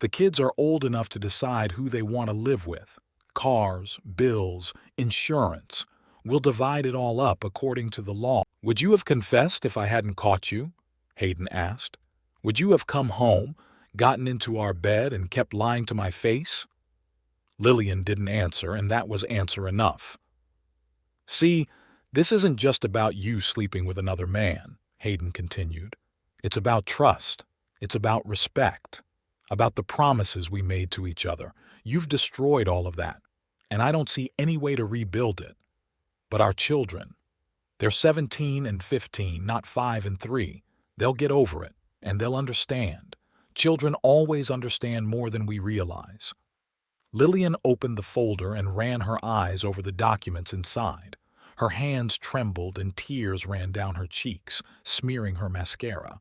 The kids are old enough to decide who they want to live with. Cars, bills, insurance. We'll divide it all up according to the law. Would you have confessed if I hadn't caught you? Hayden asked. Would you have come home, gotten into our bed, and kept lying to my face? Lillian didn't answer, and that was answer enough. See, this isn't just about you sleeping with another man, Hayden continued. It's about trust. It's about respect. About the promises we made to each other. You've destroyed all of that, and I don't see any way to rebuild it. But our children, they're 17 and 15, not 5 and 3. They'll get over it, and they'll understand. Children always understand more than we realize. Lillian opened the folder and ran her eyes over the documents inside. Her hands trembled and tears ran down her cheeks, smearing her mascara.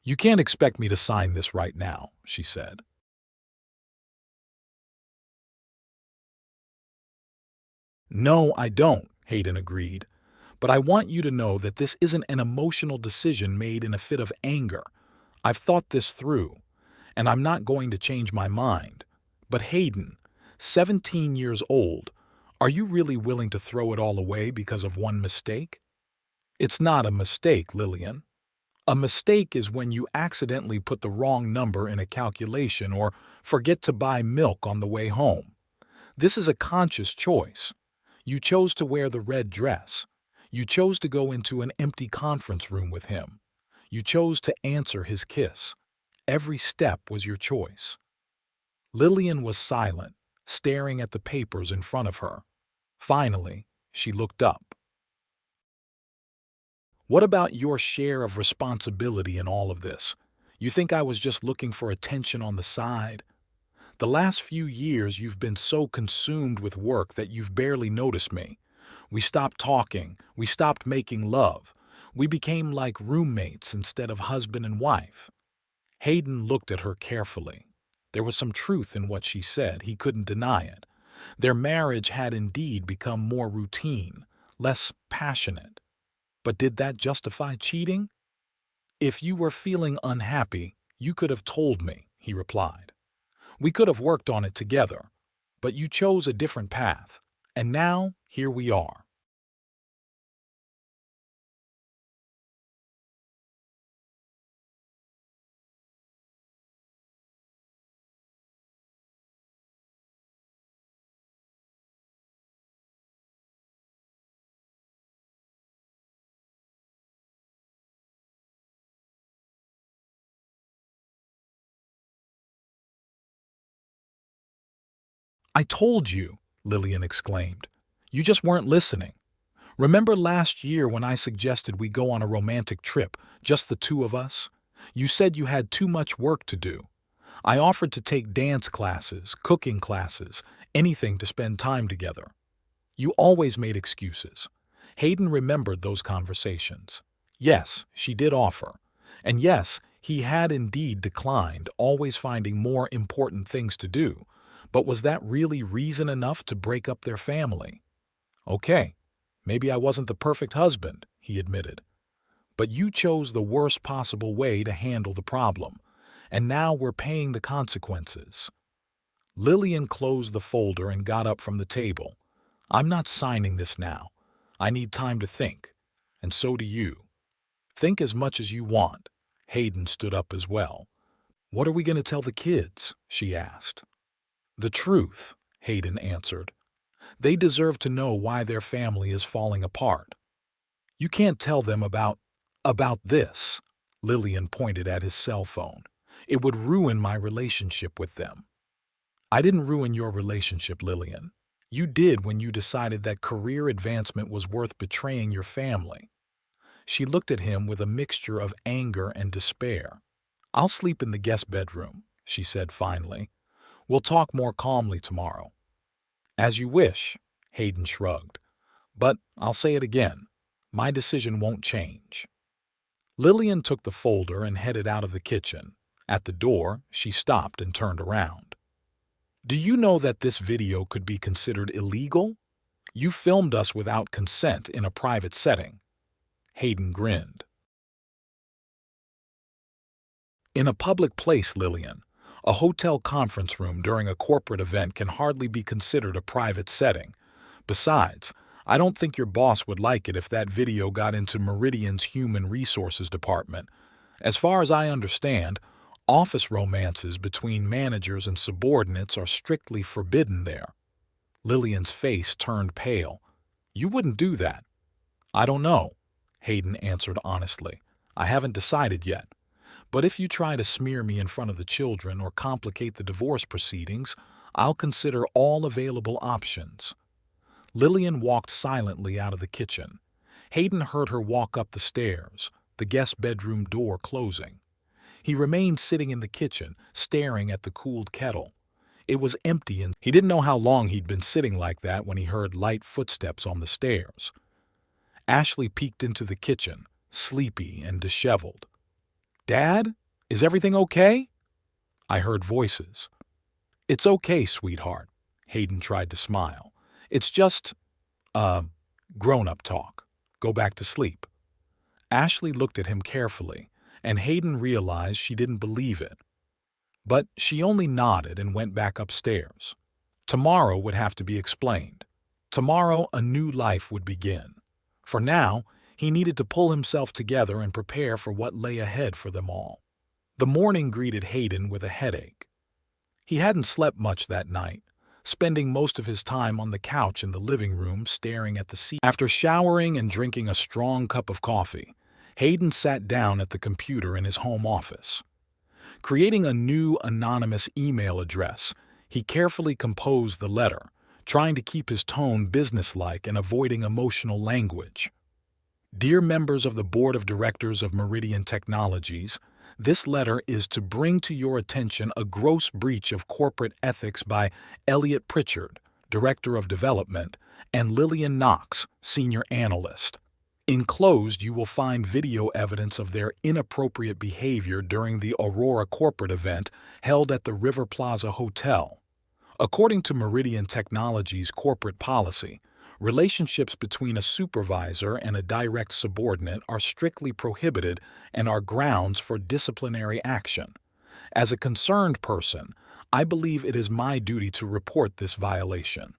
You can't expect me to sign this right now, she said. No, I don't, Hayden agreed. But I want you to know that this isn't an emotional decision made in a fit of anger. I've thought this through, and I'm not going to change my mind. But Hayden, 17 years old, are you really willing to throw it all away because of one mistake? It's not a mistake, Lillian. A mistake is when you accidentally put the wrong number in a calculation or forget to buy milk on the way home. This is a conscious choice. You chose to wear the red dress. You chose to go into an empty conference room with him. You chose to answer his kiss. Every step was your choice. Lillian was silent, staring at the papers in front of her. Finally, she looked up. What about your share of responsibility in all of this? You think I was just looking for attention on the side? The last few years you've been so consumed with work that you've barely noticed me. We stopped talking. We stopped making love. We became like roommates instead of husband and wife. Hayden looked at her carefully. There was some truth in what she said. He couldn't deny it. Their marriage had indeed become more routine, less passionate. But did that justify cheating? If you were feeling unhappy, you could have told me, he replied. We could have worked on it together, but you chose a different path, and now here we are. I told you, Lillian exclaimed. You just weren't listening. Remember last year when I suggested we go on a romantic trip, just the two of us? You said you had too much work to do. I offered to take dance classes, cooking classes, anything to spend time together. You always made excuses. Hayden remembered those conversations. Yes, she did offer. And yes, he had indeed declined, always finding more important things to do. But was that really reason enough to break up their family? Okay, maybe I wasn't the perfect husband, he admitted. But you chose the worst possible way to handle the problem. And now we're paying the consequences. Lillian closed the folder and got up from the table. I'm not signing this now. I need time to think. And so do you. Think as much as you want. Hayden stood up as well. What are we going to tell the kids? She asked. The truth, Hayden answered. They deserve to know why their family is falling apart. You can't tell them about this. Lillian pointed at his cell phone. It would ruin my relationship with them. I didn't ruin your relationship, Lillian. You did when you decided that career advancement was worth betraying your family. She looked at him with a mixture of anger and despair. I'll sleep in the guest bedroom, she said finally. We'll talk more calmly tomorrow. As you wish, Hayden shrugged. But I'll say it again. My decision won't change. Lillian took the folder and headed out of the kitchen. At the door, she stopped and turned around. Do you know that this video could be considered illegal? You filmed us without consent in a private setting. Hayden grinned. In a public place, Lillian, a hotel conference room during a corporate event can hardly be considered a private setting. Besides, I don't think your boss would like it if that video got into Meridian's human resources department. As far as I understand, office romances between managers and subordinates are strictly forbidden there. Lillian's face turned pale. You wouldn't do that. I don't know, Hayden answered honestly. I haven't decided yet. But if you try to smear me in front of the children or complicate the divorce proceedings, I'll consider all available options. Lillian walked silently out of the kitchen. Hayden heard her walk up the stairs, the guest bedroom door closing. He remained sitting in the kitchen, staring at the cooled kettle. It was empty and he didn't know how long he'd been sitting like that when he heard light footsteps on the stairs. Ashley peeked into the kitchen, sleepy and disheveled. Dad, is everything okay? I heard voices. It's okay, sweetheart. Hayden tried to smile. It's just, grown-up talk. Go back to sleep. Ashley looked at him carefully, and Hayden realized she didn't believe it. But she only nodded and went back upstairs. Tomorrow would have to be explained. Tomorrow a new life would begin. For now, he needed to pull himself together and prepare for what lay ahead for them all. The morning greeted Hayden with a headache. He hadn't slept much that night, spending most of his time on the couch in the living room staring at the sea. After showering and drinking a strong cup of coffee, Hayden sat down at the computer in his home office. Creating a new anonymous email address, he carefully composed the letter, trying to keep his tone businesslike and avoiding emotional language. Dear members of the Board of Directors of Meridian Technologies, this letter is to bring to your attention a gross breach of corporate ethics by Elliot Pritchard, Director of Development, and Lillian Knox, Senior Analyst. Enclosed, you will find video evidence of their inappropriate behavior during the Aurora corporate event held at the River Plaza Hotel. According to Meridian Technologies' corporate policy, relationships between a supervisor and a direct subordinate are strictly prohibited and are grounds for disciplinary action. As a concerned person, I believe it is my duty to report this violation.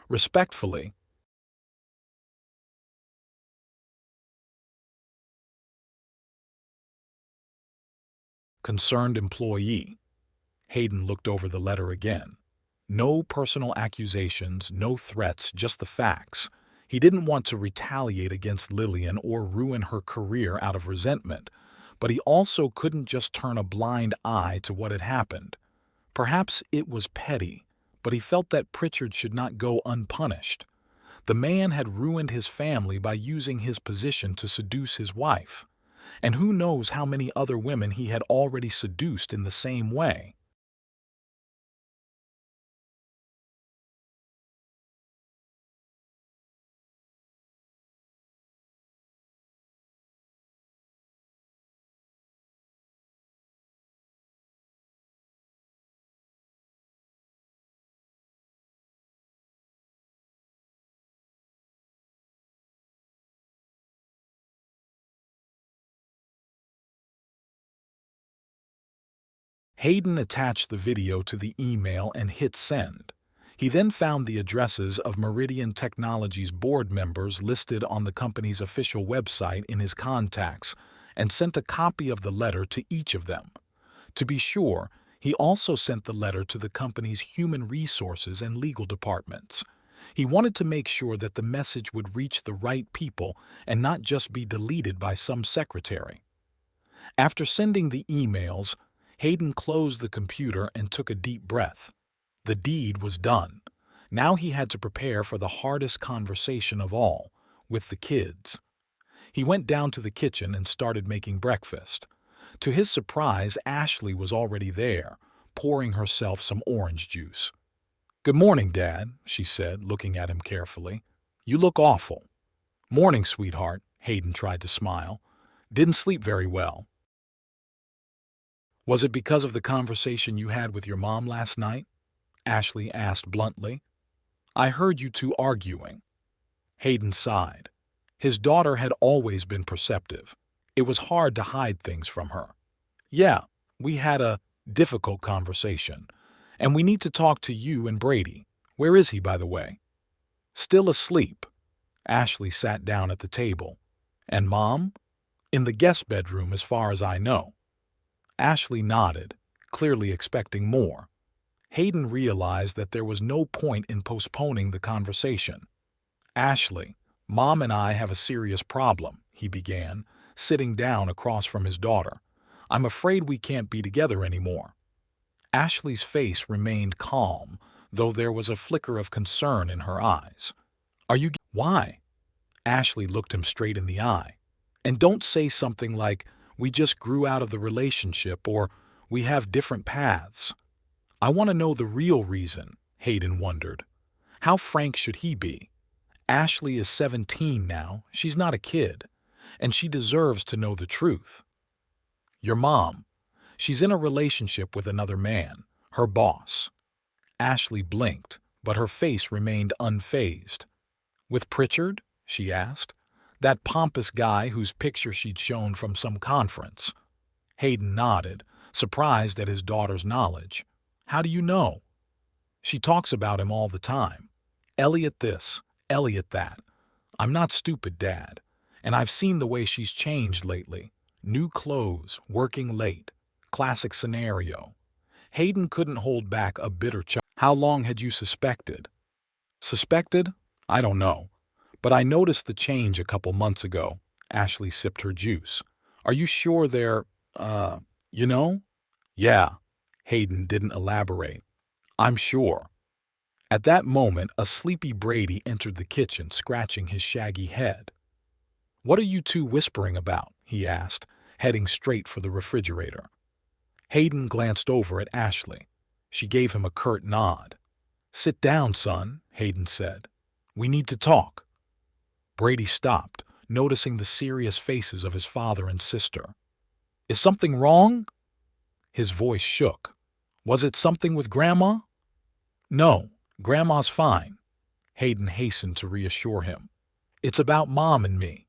Respectfully, Concerned Employee. Hayden looked over the letter again. No personal accusations, no threats, just the facts. He didn't want to retaliate against Lillian or ruin her career out of resentment, but he also couldn't just turn a blind eye to what had happened. Perhaps it was petty, but he felt that Pritchard should not go unpunished. The man had ruined his family by using his position to seduce his wife. And who knows how many other women he had already seduced in the same way. Hayden attached the video to the email and hit send. He then found the addresses of Meridian Technologies board members listed on the company's official website in his contacts and sent a copy of the letter to each of them. To be sure, he also sent the letter to the company's human resources and legal departments. He wanted to make sure that the message would reach the right people and not just be deleted by some secretary. After sending the emails, Hayden closed the computer and took a deep breath. The deed was done. Now he had to prepare for the hardest conversation of all, with the kids. He went down to the kitchen and started making breakfast. To his surprise, Ashley was already there, pouring herself some orange juice. "Good morning, Dad," she said, looking at him carefully. "You look awful." "Morning, sweetheart," Hayden tried to smile. "Didn't sleep very well." "Was it because of the conversation you had with your mom last night?" Ashley asked bluntly. "I heard you two arguing." Hayden sighed. His daughter had always been perceptive. It was hard to hide things from her. "Yeah, we had a difficult conversation, and we need to talk to you and Brady. Where is he, by the way?" "Still asleep." Ashley sat down at the table. "And Mom?" "In the guest bedroom, as far as I know." Ashley nodded, clearly expecting more. Hayden realized that there was no point in postponing the conversation. "Ashley, Mom and I have a serious problem," he began, sitting down across from his daughter. "I'm afraid we can't be together anymore." Ashley's face remained calm, though there was a flicker of concern in her eyes. Why?" Ashley looked him straight in the eye. "And don't say something like, 'We just grew out of the relationship,' or 'We have different paths.' I want to know the real reason," Hayden wondered. How frank should he be? Ashley is 17 now, she's not a kid, and she deserves to know the truth. "Your mom. She's in a relationship with another man, her boss." Ashley blinked, but her face remained unfazed. "With Pritchard?" she asked. "That pompous guy whose picture she'd shown from some conference." Hayden nodded, surprised at his daughter's knowledge. "How do you know?" "She talks about him all the time. Elliot this, Elliot that. I'm not stupid, Dad. And I've seen the way she's changed lately. New clothes, working late. Classic scenario." Hayden couldn't hold back a bitter chuckle. "How long had you suspected?" "Suspected? I don't know. But I noticed the change a couple months ago." Ashley sipped her juice. "Are you sure they're, you know?" "Yeah." Hayden didn't elaborate. "I'm sure." At that moment, a sleepy Brady entered the kitchen, scratching his shaggy head. "What are you two whispering about?" he asked, heading straight for the refrigerator. Hayden glanced over at Ashley. She gave him a curt nod. "Sit down, son," Hayden said. "We need to talk." Brady stopped, noticing the serious faces of his father and sister. "Is something wrong?" His voice shook. "Was it something with Grandma?" "No, Grandma's fine," Hayden hastened to reassure him. "It's about Mom and me."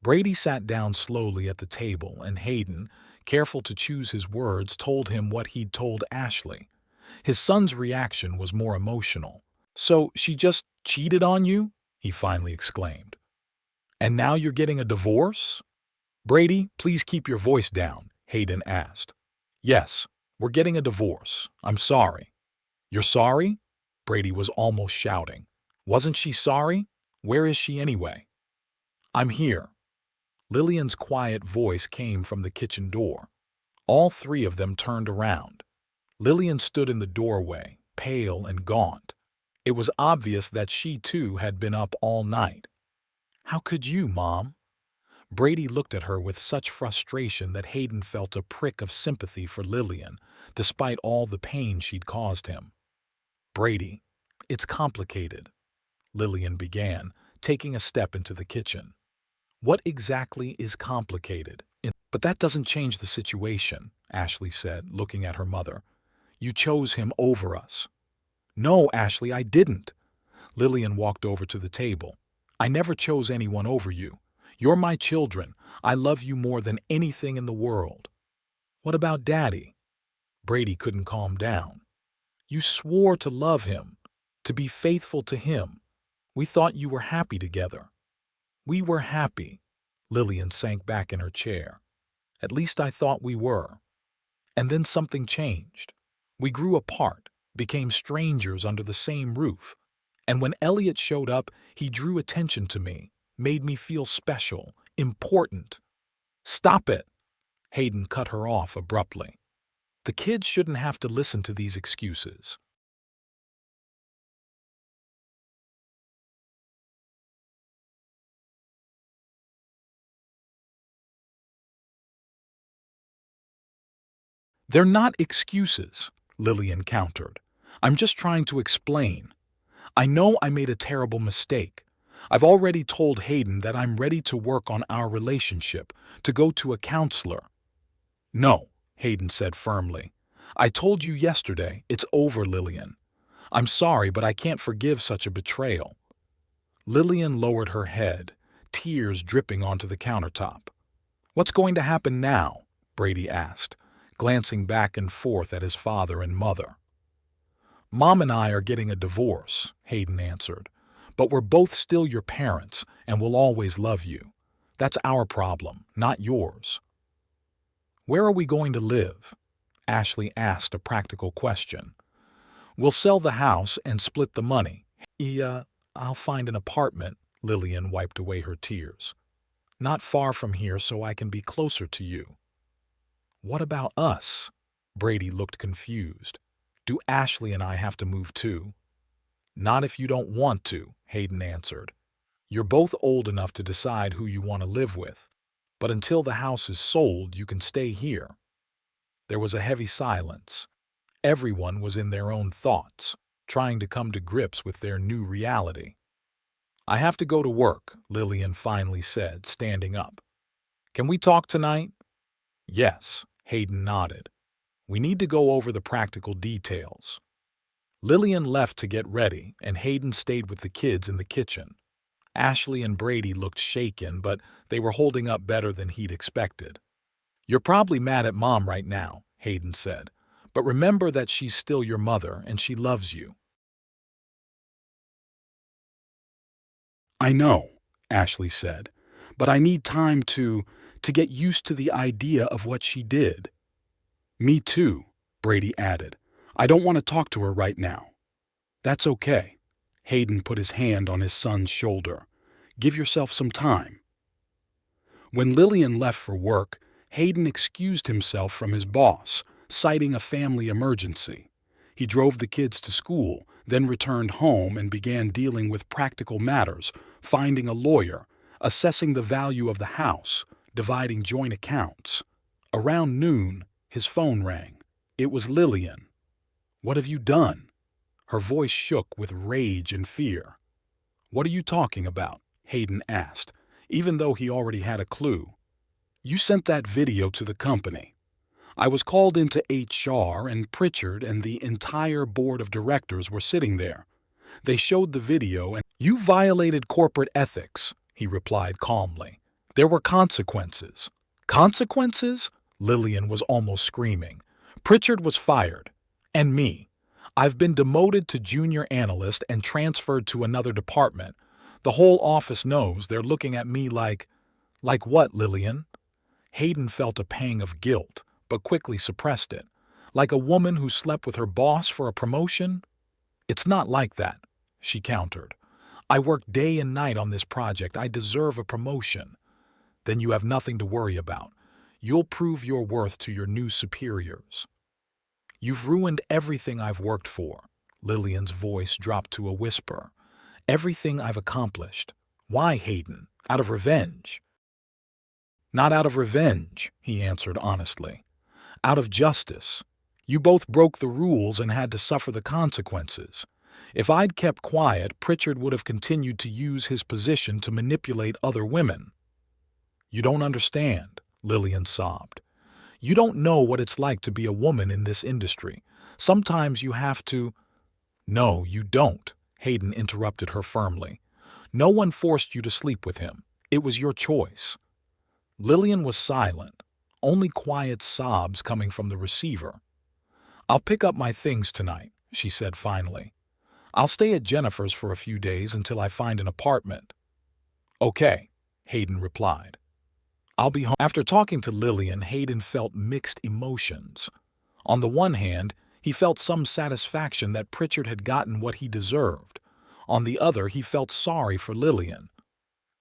Brady sat down slowly at the table, and Hayden, careful to choose his words, told him what he'd told Ashley. His son's reaction was more emotional. "So she just cheated on you?" he finally exclaimed. "And now you're getting a divorce?" "Brady, please keep your voice down," Hayden asked. "Yes, we're getting a divorce. I'm sorry." "You're sorry?" Brady was almost shouting. "Wasn't she sorry? Where is she anyway?" "I'm here." Lillian's quiet voice came from the kitchen door. All three of them turned around. Lillian stood in the doorway, pale and gaunt. It was obvious that she too had been up all night. "How could you, Mom?" Brady looked at her with such frustration that Hayden felt a prick of sympathy for Lillian, despite all the pain she'd caused him. Brady, it's complicated, Lillian began, taking a step into the kitchen. What exactly is complicated? But that doesn't change the situation, Ashley said, looking at her mother. You chose him over us. No, Ashley, I didn't. Lillian walked over to the table. I never chose anyone over you. You're my children. I love you more than anything in the world. What about Daddy? Brady couldn't calm down. You swore to love him, to be faithful to him. We thought you were happy together. We were happy. Lillian sank back in her chair. At least I thought we were. And then something changed. We grew apart, became strangers under the same roof. And when Elliot showed up, he drew attention to me, made me feel special, important. Stop it! Hayden cut her off abruptly. The kids shouldn't have to listen to these excuses. They're not excuses, Lillian countered. I'm just trying to explain. I know I made a terrible mistake. I've already told Hayden that I'm ready to work on our relationship, to go to a counselor. No, Hayden said firmly. I told you yesterday, it's over, Lillian. I'm sorry, but I can't forgive such a betrayal. Lillian lowered her head, tears dripping onto the countertop. What's going to happen now? Brady asked, glancing back and forth at his father and mother. Mom and I are getting a divorce, Hayden answered, but we're both still your parents and we'll always love you. That's our problem, not yours. Where are we going to live? Ashley asked a practical question. We'll sell the house and split the money. I'll find an apartment, Lillian wiped away her tears. Not far from here so I can be closer to you. What about us? Brady looked confused. Do Ashley and I have to move too? Not if you don't want to, Hayden answered. You're both old enough to decide who you want to live with. But until the house is sold, you can stay here. There was a heavy silence. Everyone was in their own thoughts, trying to come to grips with their new reality. I have to go to work, Lillian finally said, standing up. Can we talk tonight? Yes, Hayden nodded. We need to go over the practical details. Lillian left to get ready, and Hayden stayed with the kids in the kitchen. Ashley and Brady looked shaken, but they were holding up better than he'd expected. You're probably mad at Mom right now, Hayden said, but remember that she's still your mother and she loves you. I know, Ashley said, but I need time to get used to the idea of what she did. Me too, Brady added. I don't want to talk to her right now. That's okay. Hayden put his hand on his son's shoulder. Give yourself some time. When Lillian left for work, Hayden excused himself from his boss, citing a family emergency. He drove the kids to school, then returned home and began dealing with practical matters, finding a lawyer, assessing the value of the house, dividing joint accounts. Around noon, his phone rang. It was Lillian. What have you done? Her voice shook with rage and fear. What are you talking about? Hayden asked, even though he already had a clue. You sent that video to the company. I was called into HR and Pritchard and the entire board of directors were sitting there. They showed the video and you violated corporate ethics, he replied calmly. There were consequences. Consequences? Lillian was almost screaming. Pritchard was fired. And me. I've been demoted to junior analyst and transferred to another department. The whole office knows they're looking at me like what, Lillian? Hayden felt a pang of guilt, but quickly suppressed it. Like a woman who slept with her boss for a promotion? It's not like that, she countered. I worked day and night on this project. I deserve a promotion. Then you have nothing to worry about. You'll prove your worth to your new superiors. You've ruined everything I've worked for. Lillian's voice dropped to a whisper. Everything I've accomplished. Why, Hayden? Out of revenge. Not out of revenge, he answered honestly. Out of justice. You both broke the rules and had to suffer the consequences. If I'd kept quiet, Pritchard would have continued to use his position to manipulate other women. You don't understand, Lillian sobbed. You don't know what it's like to be a woman in this industry. Sometimes you have to— No, you don't, Hayden interrupted her firmly. No one forced you to sleep with him. It was your choice. Lillian was silent, only quiet sobs coming from the receiver. I'll pick up my things tonight, she said finally. I'll stay at Jennifer's for a few days until I find an apartment. Okay, Hayden replied. I'll be home. After talking to Lillian, Hayden felt mixed emotions. On the one hand, he felt some satisfaction that Pritchard had gotten what he deserved. On the other, he felt sorry for Lillian.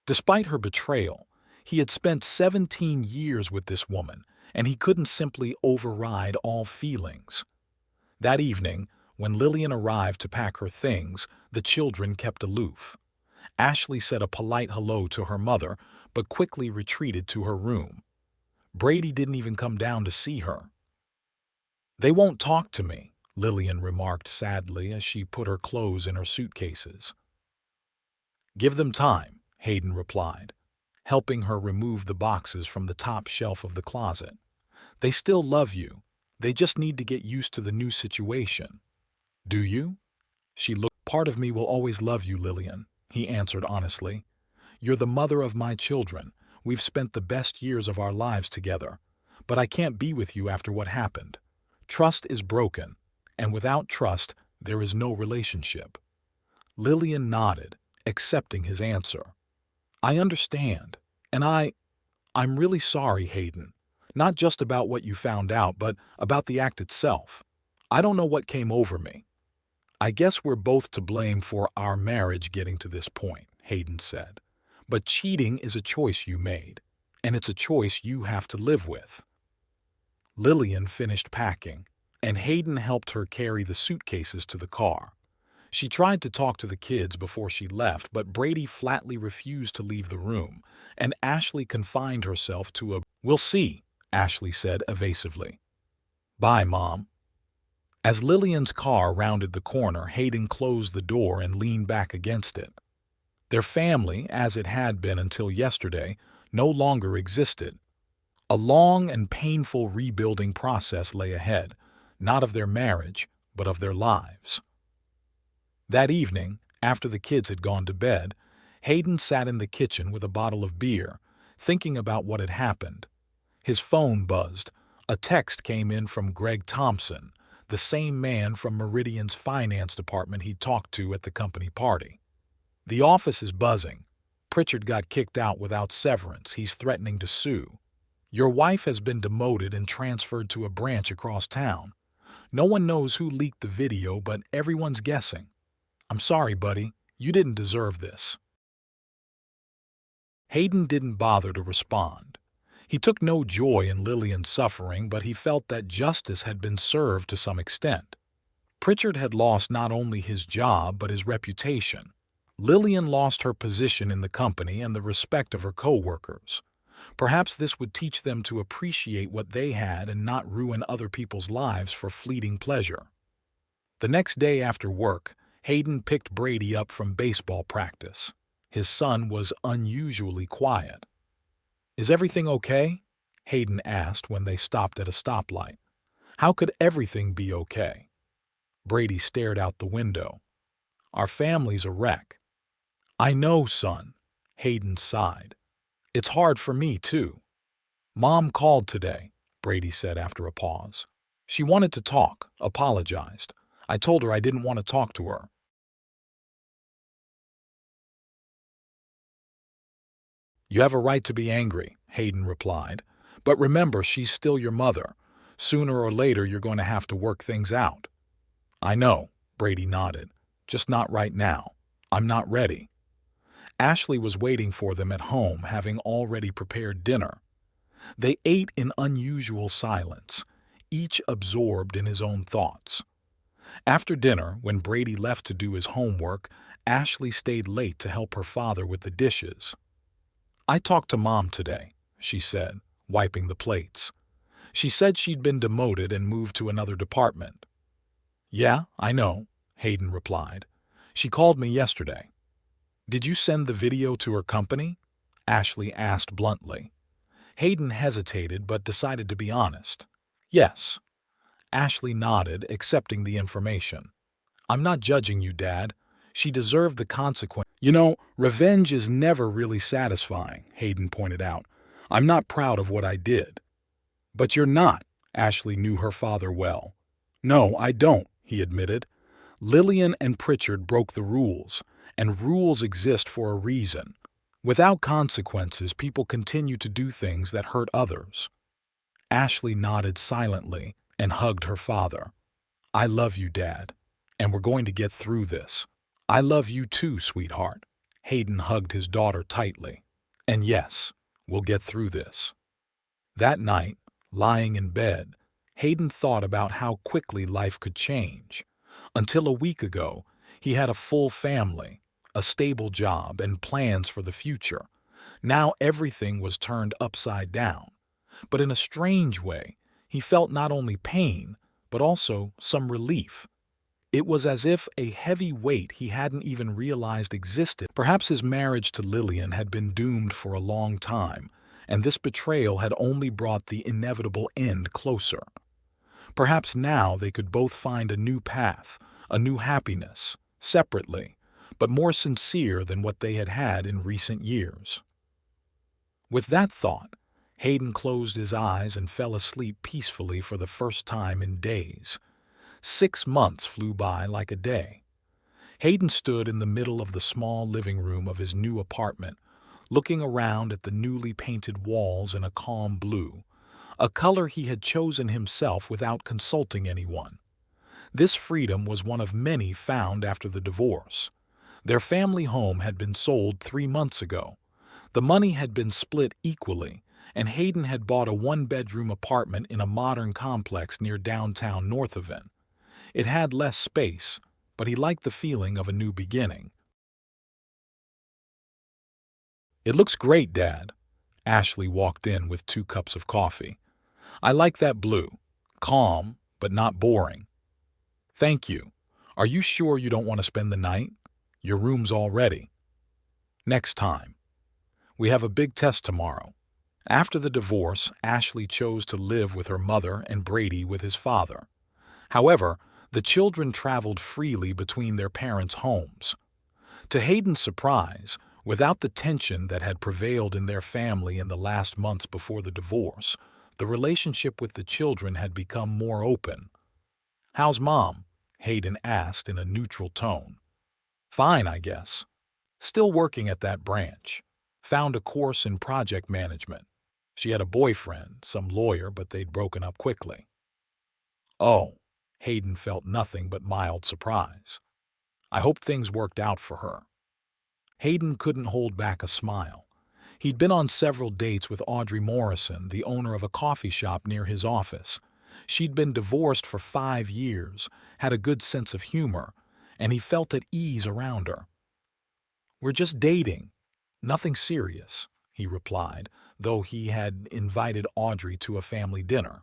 Despite her betrayal, he had spent 17 years with this woman, and he couldn't simply override all feelings. That evening, when Lillian arrived to pack her things, the children kept aloof. Ashley said a polite hello to her mother, but quickly retreated to her room. Brady didn't even come down to see her. They won't talk to me, Lillian remarked sadly as she put her clothes in her suitcases. Give them time, Hayden replied, helping her remove the boxes from the top shelf of the closet. They still love you. They just need to get used to the new situation. Do you? She looked. Part of me will always love you, Lillian, he answered honestly. You're the mother of my children. We've spent the best years of our lives together. But I can't be with you after what happened. Trust is broken, and without trust, there is no relationship. Lillian nodded, accepting his answer. I understand, and I'm really sorry, Hayden. Not just about what you found out, but about the act itself. I don't know what came over me. I guess we're both to blame for our marriage getting to this point, Hayden said. But cheating is a choice you made, and it's a choice you have to live with. Lillian finished packing, and Hayden helped her carry the suitcases to the car. She tried to talk to the kids before she left, but Brady flatly refused to leave the room, and Ashley confined herself to a— We'll see, Ashley said evasively. Bye, Mom. As Lillian's car rounded the corner, Hayden closed the door and leaned back against it. Their family, as it had been until yesterday, no longer existed. A long and painful rebuilding process lay ahead, not of their marriage, but of their lives. That evening, after the kids had gone to bed, Hayden sat in the kitchen with a bottle of beer, thinking about what had happened. His phone buzzed. A text came in from Greg Thompson, the same man from Meridian's finance department he'd talked to at the company party. The office is buzzing. Pritchard got kicked out without severance. He's threatening to sue. Your wife has been demoted and transferred to a branch across town. No one knows who leaked the video, but everyone's guessing. I'm sorry, buddy. You didn't deserve this. Hayden didn't bother to respond. He took no joy in Lillian's suffering, but he felt that justice had been served to some extent. Pritchard had lost not only his job, but his reputation. Lillian lost her position in the company and the respect of her co-workers. Perhaps this would teach them to appreciate what they had and not ruin other people's lives for fleeting pleasure. The next day after work, Hayden picked Brady up from baseball practice. His son was unusually quiet. Is everything okay? Hayden asked when they stopped at a stoplight. How could everything be okay? Brady stared out the window. Our family's a wreck. I know, son, Hayden sighed. It's hard for me, too. Mom called today, Brady said after a pause. She wanted to talk, apologized. I told her I didn't want to talk to her. You have a right to be angry, Hayden replied. But remember, she's still your mother. Sooner or later, you're going to have to work things out. I know, Brady nodded. Just not right now. I'm not ready. Ashley was waiting for them at home, having already prepared dinner. They ate in unusual silence, each absorbed in his own thoughts. After dinner, when Brady left to do his homework, Ashley stayed late to help her father with the dishes. I talked to Mom today. she said, wiping the plates. She said she'd been demoted and moved to another department. Yeah, I know, Hayden replied. She called me yesterday. Did you send the video to her company? Ashley asked bluntly. Hayden hesitated but decided to be honest. Yes. Ashley nodded, accepting the information. I'm not judging you, Dad. She deserved the consequence. You know, revenge is never really satisfying, Hayden pointed out. I'm not proud of what I did. But you're not. Ashley knew her father well. No, I don't, he admitted. Lillian and Pritchard broke the rules, and rules exist for a reason. Without consequences, people continue to do things that hurt others. Ashley nodded silently and hugged her father. I love you, Dad, and we're going to get through this. I love you too, sweetheart. Hayden hugged his daughter tightly. And yes, we'll get through this. That night, lying in bed, Hayden thought about how quickly life could change. Until a week ago, he had a full family, a stable job, and plans for the future. Now everything was turned upside down. But in a strange way, he felt not only pain, but also some relief. It was as if a heavy weight he hadn't even realized existed. Perhaps his marriage to Lillian had been doomed for a long time, and this betrayal had only brought the inevitable end closer. Perhaps now they could both find a new path, a new happiness, separately, but more sincere than what they had had in recent years. With that thought, Hayden closed his eyes and fell asleep peacefully for the first time in days. 6 months flew by like a day. Hayden stood in the middle of the small living room of his new apartment, looking around at the newly painted walls in a calm blue, a color he had chosen himself without consulting anyone. This freedom was one of many found after the divorce. Their family home had been sold 3 months ago. The money had been split equally, and Hayden had bought a 1-bedroom apartment in a modern complex near downtown Northaven. It had less space, but he liked the feeling of a new beginning. It looks great, Dad. Ashley walked in with 2 cups of coffee. I like that blue. Calm, but not boring. Thank you. Are you sure you don't want to spend the night? Your room's all ready. Next time. We have a big test tomorrow. After the divorce, Ashley chose to live with her mother and Brady with his father. However, the children traveled freely between their parents' homes. To Hayden's surprise, without the tension that had prevailed in their family in the last months before the divorce, the relationship with the children had become more open. How's Mom? Hayden asked in a neutral tone. Fine, I guess. Still working at that branch. Found a course in project management. She had a boyfriend, some lawyer, but they'd broken up quickly. Oh, Hayden felt nothing but mild surprise. I hope things worked out for her. Hayden couldn't hold back a smile. He'd been on several dates with Audrey Morrison, the owner of a coffee shop near his office. She'd been divorced for 5 years, had a good sense of humor, and he felt at ease around her. We're just dating. Nothing serious, he replied, though he had invited Audrey to a family dinner.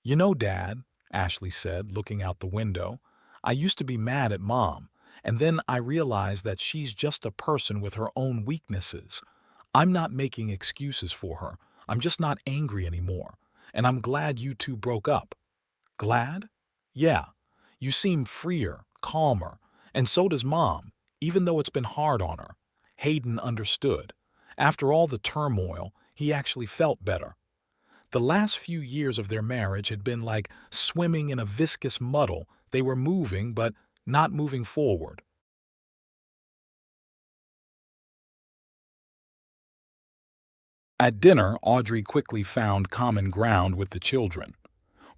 You know, Dad, Ashley said, looking out the window, I used to be mad at Mom, and then I realized that she's just a person with her own weaknesses. I'm not making excuses for her. I'm just not angry anymore, and I'm glad you two broke up. Glad? Yeah. You seem freer, calmer, and so does Mom, even though it's been hard on her. Hayden understood. After all the turmoil, he actually felt better. The last few years of their marriage had been like swimming in a viscous muddle. They were moving, but not moving forward. At dinner, Audrey quickly found common ground with the children.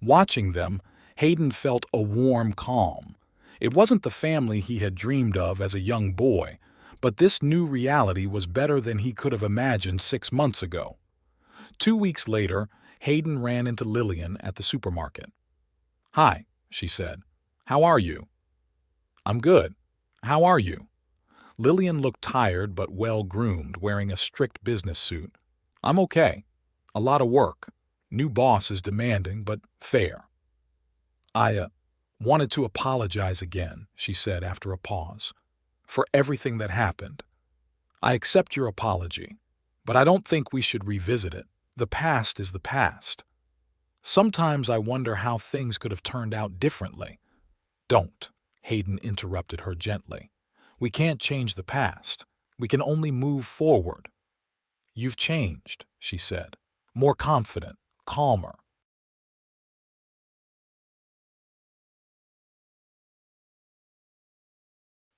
Watching them, Hayden felt a warm calm. It wasn't the family he had dreamed of as a young boy, but this new reality was better than he could have imagined 6 months ago. 2 weeks later, Hayden ran into Lillian at the supermarket. Hi, she said. How are you? I'm good. How are you? Lillian looked tired but well-groomed, wearing a strict business suit. I'm okay. A lot of work. New boss is demanding, but fair. I wanted to apologize again, she said after a pause, for everything that happened. I accept your apology, but I don't think we should revisit it. The past is the past. Sometimes I wonder how things could have turned out differently. Don't, Hayden interrupted her gently. We can't change the past. We can only move forward. You've changed, she said. More confident, calmer.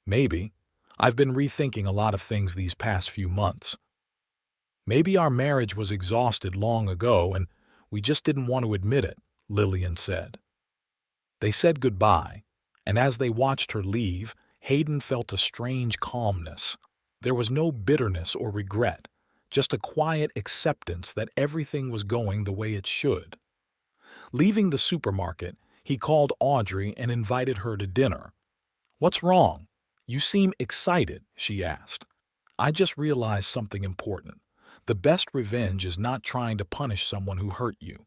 Maybe. I've been rethinking a lot of things these past few months. Maybe our marriage was exhausted long ago and we just didn't want to admit it, Lillian said. They said goodbye, and as they watched her leave, Hayden felt a strange calmness. There was no bitterness or regret, just a quiet acceptance that everything was going the way it should. Leaving the supermarket, he called Audrey and invited her to dinner. What's wrong? You seem excited, she asked. I just realized something important. The best revenge is not trying to punish someone who hurt you.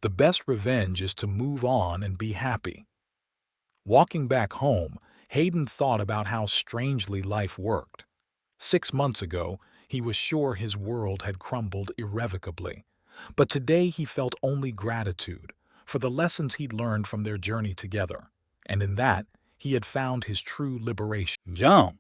The best revenge is to move on and be happy. Walking back home, Hayden thought about how strangely life worked. 6 months ago, he was sure his world had crumbled irrevocably. But today he felt only gratitude for the lessons he'd learned from their journey together. And in that, he had found his true liberation. Jump!